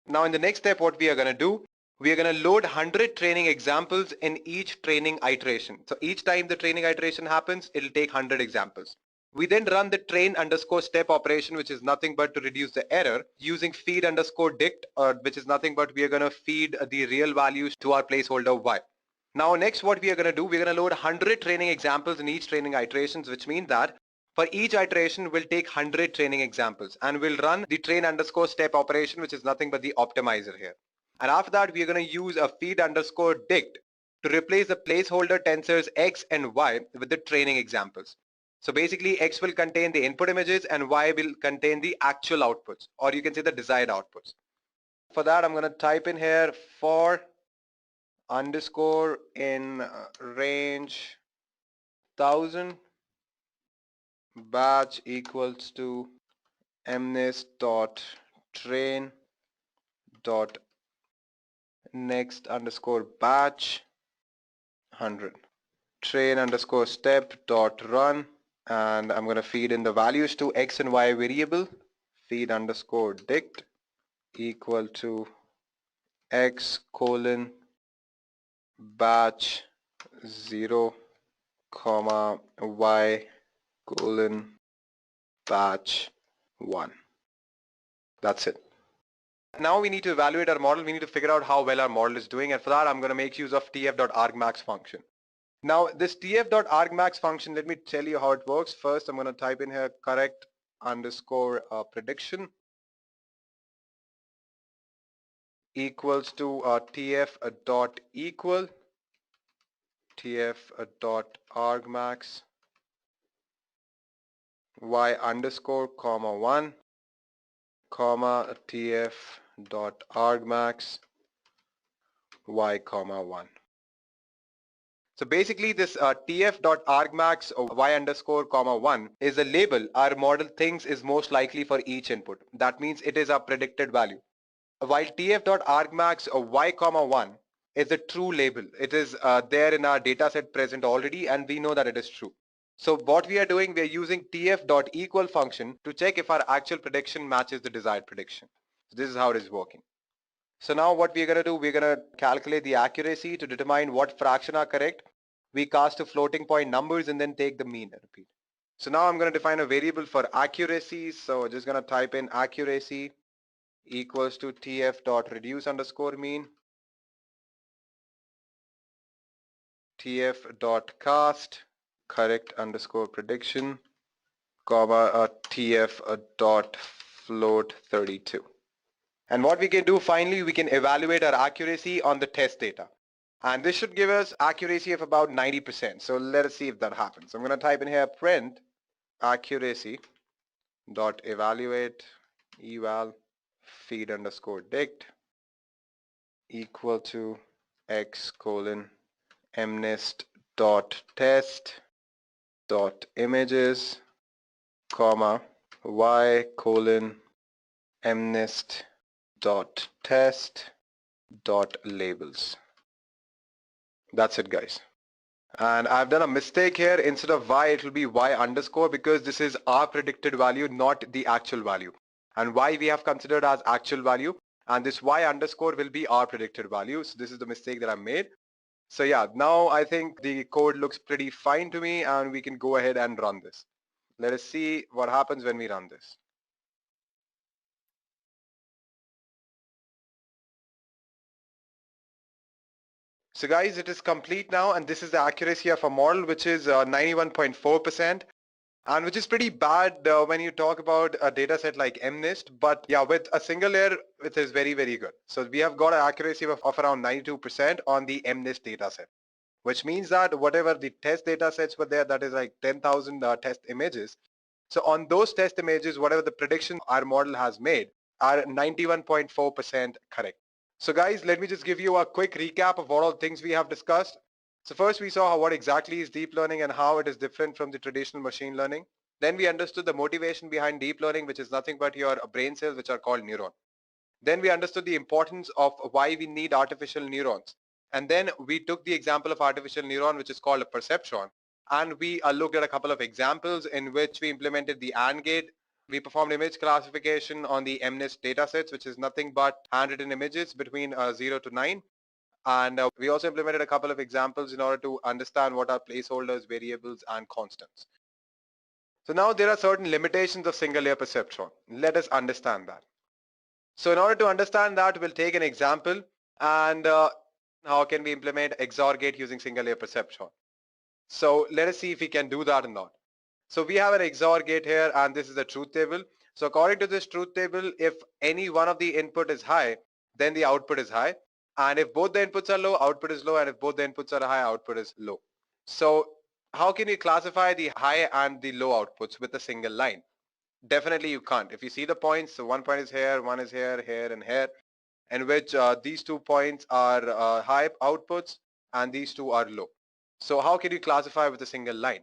Now in the next step, what we are going to do, we are going to load 100 training examples in each training iteration. So each time the training iteration happens, it'll take 100 examples. We then run the train underscore step operation, which is nothing but to reduce the error, using feed underscore dict, which is nothing but we are going to feed the real values to our placeholder y. Now next what we are going to do, we're going to load 100 training examples in each training iterations, which means that for each iteration we'll take 100 training examples and we'll run the train underscore step operation, which is nothing but the optimizer here. And after that we're going to use a feed underscore dict to replace the placeholder tensors x and y with the training examples. So basically x will contain the input images and y will contain the actual outputs, or you can say the desired outputs. For that I'm going to type in here for underscore in range 1000 batch equals to mnist dot train dot next underscore batch 100 train underscore step dot run, and I'm going to feed in the values to x and y variable. Feed underscore dict equal to x colon batch 0 comma y colon batch 1. That's it. Now we need to evaluate our model. We need to figure out how well our model is doing, and for that I'm going to make use of tf.argmax function. Now this tf.argmax function, let me tell you how it works. First I'm going to type in here correct underscore prediction equals to tf.equal tf.argmax y underscore comma 1 comma tf.argmax y comma 1. So basically this tf.argmax y underscore comma 1 is a label our model thinks is most likely for each input. That means it is our predicted value. While tf.argmax y comma 1 is a true label. It is there in our dataset present already, and we know that it is true. So what we are doing, we are using tf.equal function to check if our actual prediction matches the desired prediction. So this is how it is working. So now what we're going to do, we're going to calculate the accuracy to determine what fraction are correct. We cast a floating point numbers and then take the mean and repeat. So now I'm going to define a variable for accuracy. So just going to type in accuracy equals to tf.reduce underscore mean, tf.cast correct underscore prediction, comma tf.float 32. And what we can do finally, we can evaluate our accuracy on the test data. And this should give us accuracy of about 90%. So let us see if that happens. So I'm going to type in here print accuracy dot evaluate eval feed underscore dict equal to x colon mnist dot test dot images comma y colon mnist dot test dot labels. That's it, guys. And I've done a mistake here. Instead of y, it will be y underscore, because this is our predicted value, not the actual value. And y we have considered as actual value. and this y underscore will be our predicted value. So this is the mistake that I made. So yeah, now I think the code looks pretty fine to me, and we can go ahead and run this. Let us see what happens when we run this. So guys, it is complete now, and this is the accuracy of a model, which is 91.4%, and which is pretty bad when you talk about a data set like MNIST. But yeah, with a single layer, it is very, very good. So we have got an accuracy of around 92% on the MNIST data set, which means that whatever the test data sets were there, that is like 10,000 test images. So on those test images, whatever the prediction our model has made are 91.4% correct. So guys, let me just give you a quick recap of what all things we have discussed. So first we saw what exactly is deep learning and how it is different from the traditional machine learning. Then we understood the motivation behind deep learning, which is nothing but your brain cells, which are called neuron. Then we understood the importance of why we need artificial neurons. And then we took the example of artificial neuron, which is called a perceptron. And we looked at a couple of examples in which we implemented the AND gate. We performed image classification on the MNIST datasets, which is nothing but handwritten images between 0 to 9. And we also implemented a couple of examples in order to understand what are placeholders, variables, and constants. So now there are certain limitations of single layer perceptron. Let us understand that. So in order to understand that, we'll take an example, and how can we implement XOR gate using single layer perceptron. So let us see if we can do that or not. So we have an XOR gate here, and this is the truth table. So according to this truth table, if any one of the input is high, then the output is high. And if both the inputs are low, output is low. And if both the inputs are high, output is low. So how can you classify the high and the low outputs with a single line? Definitely you can't. If you see the points, so one point is here, one is here, here, and here, in which these 2 points are high outputs and these two are low. So how can you classify with a single line?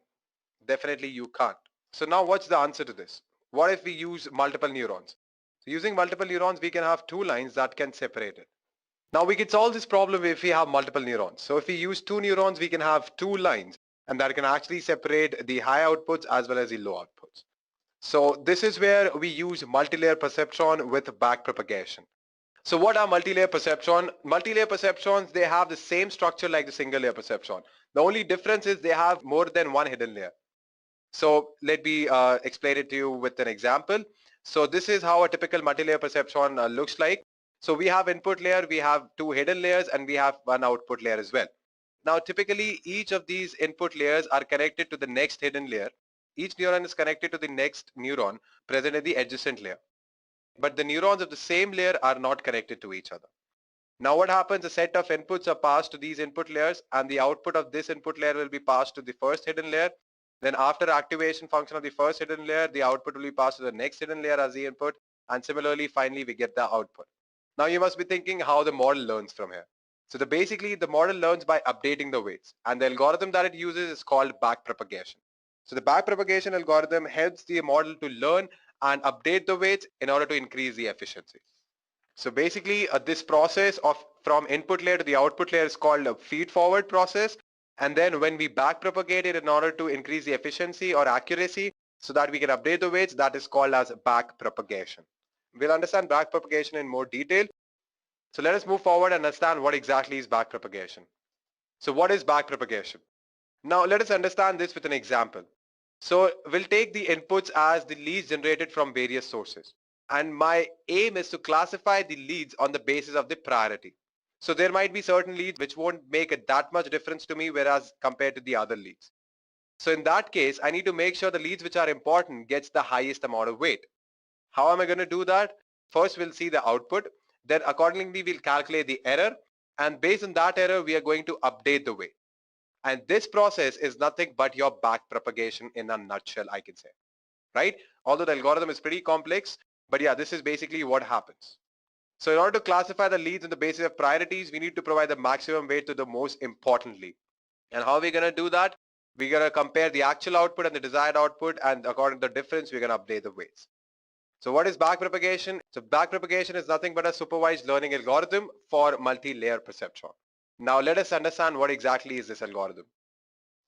Definitely you can't. So now what's the answer to this? What if we use multiple neurons? So using multiple neurons, we can have 2 lines that can separate it. Now we can solve this problem if we have multiple neurons. So if we use 2 neurons, we can have 2 lines, and that can actually separate the high outputs as well as the low outputs. So this is where we use multi-layer perceptron with backpropagation. So what are multi-layer perceptron? Multi-layer perceptrons, they have the same structure like the single layer perceptron. The only difference is they have more than one hidden layer. So let me explain it to you with an example. So this is how a typical multi-layer perceptron looks like. So we have input layer, we have 2 hidden layers, and we have 1 output layer as well. Now typically each of these input layers are connected to the next hidden layer. Each neuron is connected to the next neuron present in the adjacent layer. But the neurons of the same layer are not connected to each other. Now what happens, a set of inputs are passed to these input layers, and the output of this input layer will be passed to the first hidden layer. Then after activation function of the first hidden layer, the output will be passed to the next hidden layer as the input, and similarly finally we get the output. Now you must be thinking how the model learns from here. So basically the model learns by updating the weights, and the algorithm that it uses is called backpropagation. So the backpropagation algorithm helps the model to learn and update the weights in order to increase the efficiency. So basically this process of from input layer to the output layer is called a feed forward process. And then when we backpropagate it in order to increase the efficiency or accuracy so that we can update the weights, that is called as backpropagation. We'll understand backpropagation in more detail. So let us move forward and understand what exactly is backpropagation. So what is backpropagation? Now let us understand this with an example. So we'll take the inputs as the leads generated from various sources. And my aim is to classify the leads on the basis of the priority. So there might be certain leads which won't make that much difference to me, whereas compared to the other leads. So in that case, I need to make sure the leads which are important gets the highest amount of weight. How am I going to do that? First, we'll see the output. Then accordingly, we'll calculate the error. And based on that error, we are going to update the weight. And this process is nothing but your backpropagation in a nutshell, I can say, right? Although the algorithm is pretty complex, but yeah, this is basically what happens. So in order to classify the leads on the basis of priorities, we need to provide the maximum weight to the most important lead. And how are we going to do that? We're going to compare the actual output and the desired output, and according to the difference, we're going to update the weights. So what is backpropagation? So backpropagation is nothing but a supervised learning algorithm for multi-layer perceptron. Now let us understand what exactly is this algorithm.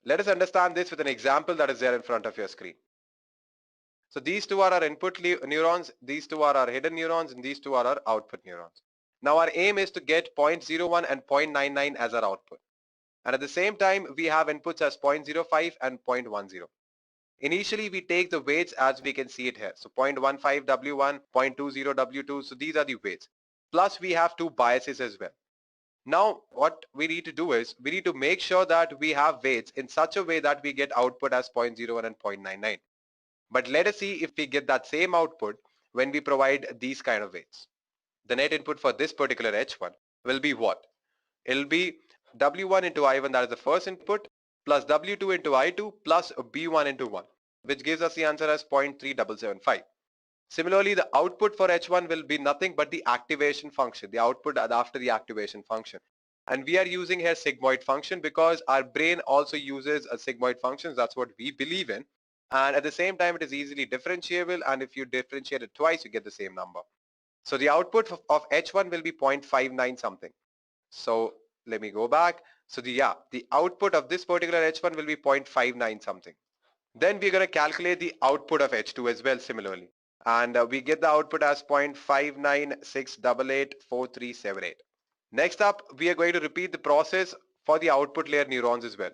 Let us understand this with an example that is there in front of your screen. So these two are our input neurons, these two are our hidden neurons, and these two are our output neurons. Now our aim is to get 0.01 and 0.99 as our output. And at the same time, we have inputs as 0.05 and 0.10. Initially, we take the weights as we can see it here. So 0.15 W1, 0.20 W2. So these are the weights. Plus we have two biases as well. Now what we need to do is we need to make sure that we have weights in such a way that we get output as 0.01 and 0.99. But let us see if we get that same output when we provide these kind of weights. The net input for this particular H1 will be what? It'll be W1 into I1, that is the first input, plus W2 into I2 plus B1 into 1, which gives us the answer as 0.3775. Similarly, the output for H1 will be nothing but the activation function, the output after the activation function. And we are using here sigmoid function because our brain also uses a sigmoid function. That's what we believe in. And at the same time, it is easily differentiable. And if you differentiate it twice, you get the same number. So the output of H1 will be 0.59 something. So let me go back. So the output of this particular H1 will be 0.59 something. Then we're going to calculate the output of H2 as well similarly. And we get the output as 0.5968884378. Next up, we are going to repeat the process for the output layer neurons as well.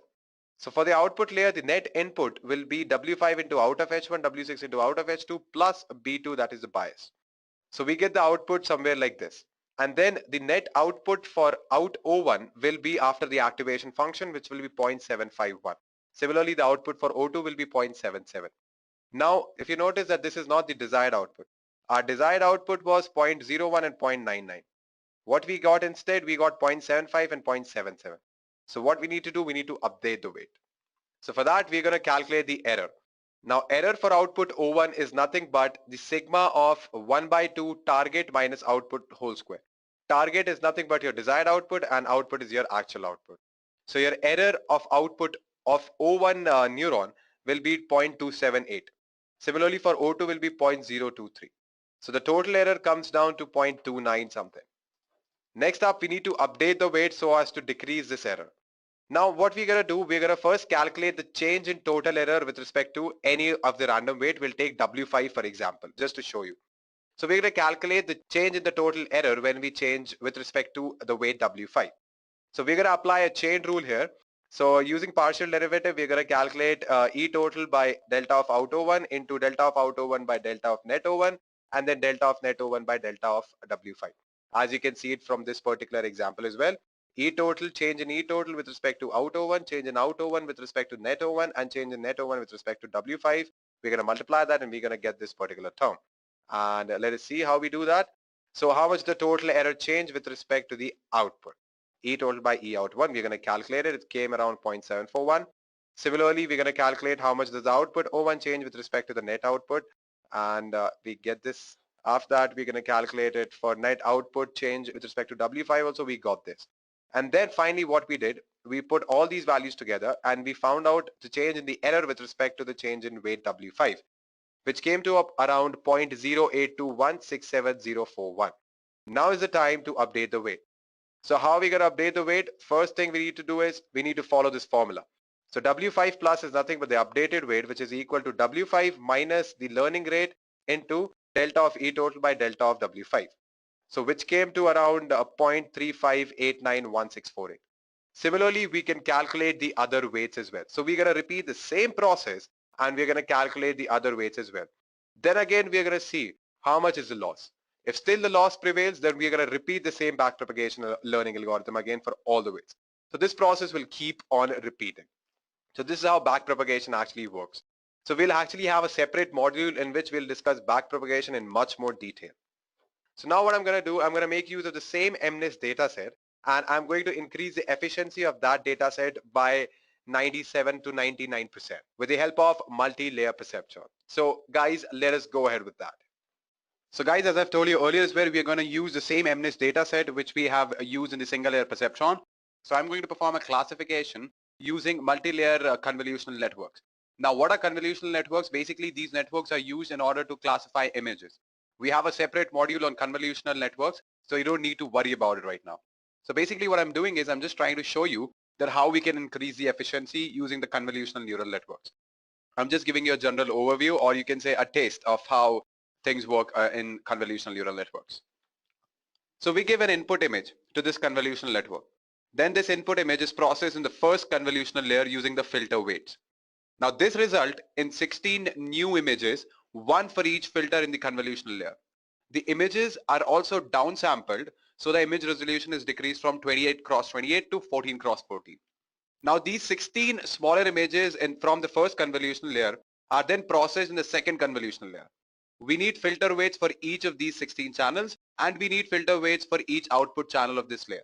So for the output layer, the net input will be W5 into out of H1, W6 into out of H2 plus B2, that is the bias. So we get the output somewhere like this. And then the net output for out O1 will be after the activation function, which will be 0.751. Similarly, the output for O2 will be 0.77. Now, if you notice that this is not the desired output. Our desired output was 0.01 and 0.99. What we got instead, we got 0.75 and 0.77. So what we need to do, we need to update the weight. So for that, we're going to calculate the error. Now, error for output O1 is nothing but the sigma of 1 by 2 target minus output whole square. Target is nothing but your desired output and output is your actual output. So your error of output of O1 neuron will be 0.278. Similarly for O2 will be 0.023. So the total error comes down to 0.29 something. Next up, we need to update the weight so as to decrease this error. Now what we're going to do, we're going to first calculate the change in total error with respect to any of the random weight. We'll take W5 for example, just to show you. So we're going to calculate the change in the total error when we change with respect to the weight W5. So we're going to apply a chain rule here. So using partial derivative, we're going to calculate E total by delta of out O1 into delta of out O1 by delta of net O1 and then delta of net O1 by delta of W5. As you can see it from this particular example as well. E total, change in E total with respect to out O1, change in out O1 with respect to net O1 and change in net O1 with respect to W5. We're going to multiply that and we're going to get this particular term. And let us see how we do that. So how much the total error change with respect to the output? E total by E out 1, we're going to calculate it. It came around 0.741. Similarly, we're going to calculate how much does the output O1 change with respect to the net output. And we get this. After that, we're going to calculate it for net output change with respect to W5 also, we got this. And then finally what we did, we put all these values together and we found out the change in the error with respect to the change in weight W5, which came to up around 0.082167041. Now is the time to update the weight. So how are we going to update the weight? First thing we need to do is we need to follow this formula. So W5 plus is nothing but the updated weight, which is equal to W5 minus the learning rate into delta of E total by delta of W5. So which came to around 0.35891648. Similarly, we can calculate the other weights as well. So we're going to repeat the same process and we're going to calculate the other weights as well. Then again, we're going to see how much is the loss. If still the loss prevails, then we're going to repeat the same backpropagation learning algorithm again for all the weights. So this process will keep on repeating. So this is how backpropagation actually works. So we'll actually have a separate module in which we'll discuss backpropagation in much more detail. So now what I'm going to do, I'm going to make use of the same MNIST data set and I'm going to increase the efficiency of that data set by 97 to 99% with the help of multi-layer perceptron. So guys, let us go ahead with that. So guys, as I've told you earlier as well, we are going to use the same MNIST data set which we have used in the single layer perceptron. So I'm going to perform a classification using multi-layer convolutional networks. Now what are convolutional networks? Basically these networks are used in order to classify images. We have a separate module on convolutional networks, so you don't need to worry about it right now. So basically what I'm doing is I'm just trying to show you that how we can increase the efficiency using the convolutional neural networks. I'm just giving you a general overview, or you can say a taste of how things work in convolutional neural networks. So we give an input image to this convolutional network. Then this input image is processed in the first convolutional layer using the filter weights. Now this result in 16 new images, one for each filter in the convolutional layer. The images are also downsampled, so the image resolution is decreased from 28 cross 28 to 14 cross 14. Now these 16 smaller images from the first convolutional layer are then processed in the second convolutional layer. We need filter weights for each of these 16 channels, and we need filter weights for each output channel of this layer.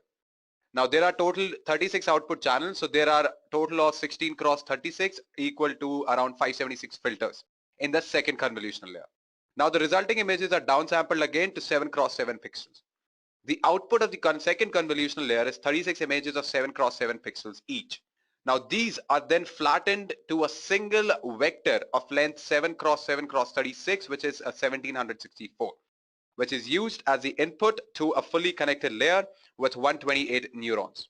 Now there are total 36 output channels, so there are total of 16 cross 36 equal to around 576 filters in the second convolutional layer. Now the resulting images are downsampled again to 7 cross 7 pixels. The output of the second convolutional layer is 36 images of 7 cross 7 pixels each. Now these are then flattened to a single vector of length 7 cross 7 cross 36, which is a 1764, which is used as the input to a fully connected layer with 128 neurons.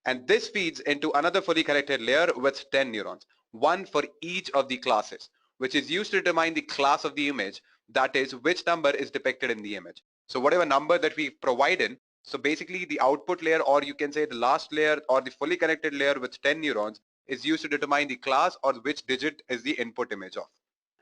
And this feeds into another fully connected layer with 10 neurons, one for each of the classes, which is used to determine the class of the image, that is, which number is depicted in the image. So whatever number that we provide in, so basically the output layer, or you can say the last layer or the fully connected layer with 10 neurons, is used to determine the class or which digit is the input image of.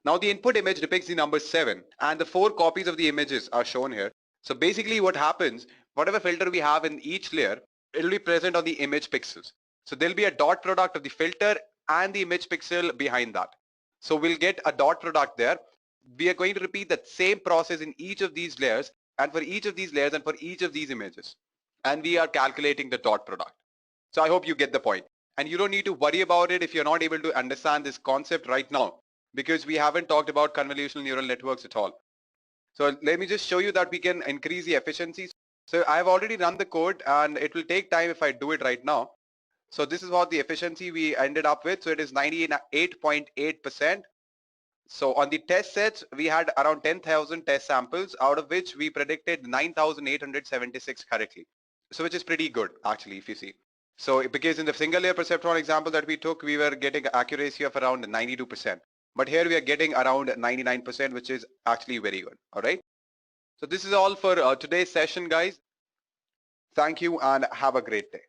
Now the input image depicts the number 7, and the 4 copies of the images are shown here. So basically what happens, whatever filter we have in each layer, it will be present on the image pixels. So there'll be a dot product of the filter and the image pixel behind that. So we'll get a dot product there. We are going to repeat that same process in each of these layers, and for each of these layers and for each of these images. And we are calculating the dot product. So I hope you get the point. And you don't need to worry about it if you're not able to understand this concept right now, because we haven't talked about convolutional neural networks at all. So let me just show you that we can increase the efficiency. So I've already run the code, and it will take time if I do it right now. So this is what the efficiency we ended up with. So it is 98.8%. So on the test sets, we had around 10,000 test samples, out of which we predicted 9,876 correctly. So which is pretty good actually, if you see. So because in the single layer perceptron example that we took, we were getting accuracy of around 92%. But here we are getting around 99%, which is actually very good. All right. So this is all for today's session, guys. Thank you and have a great day.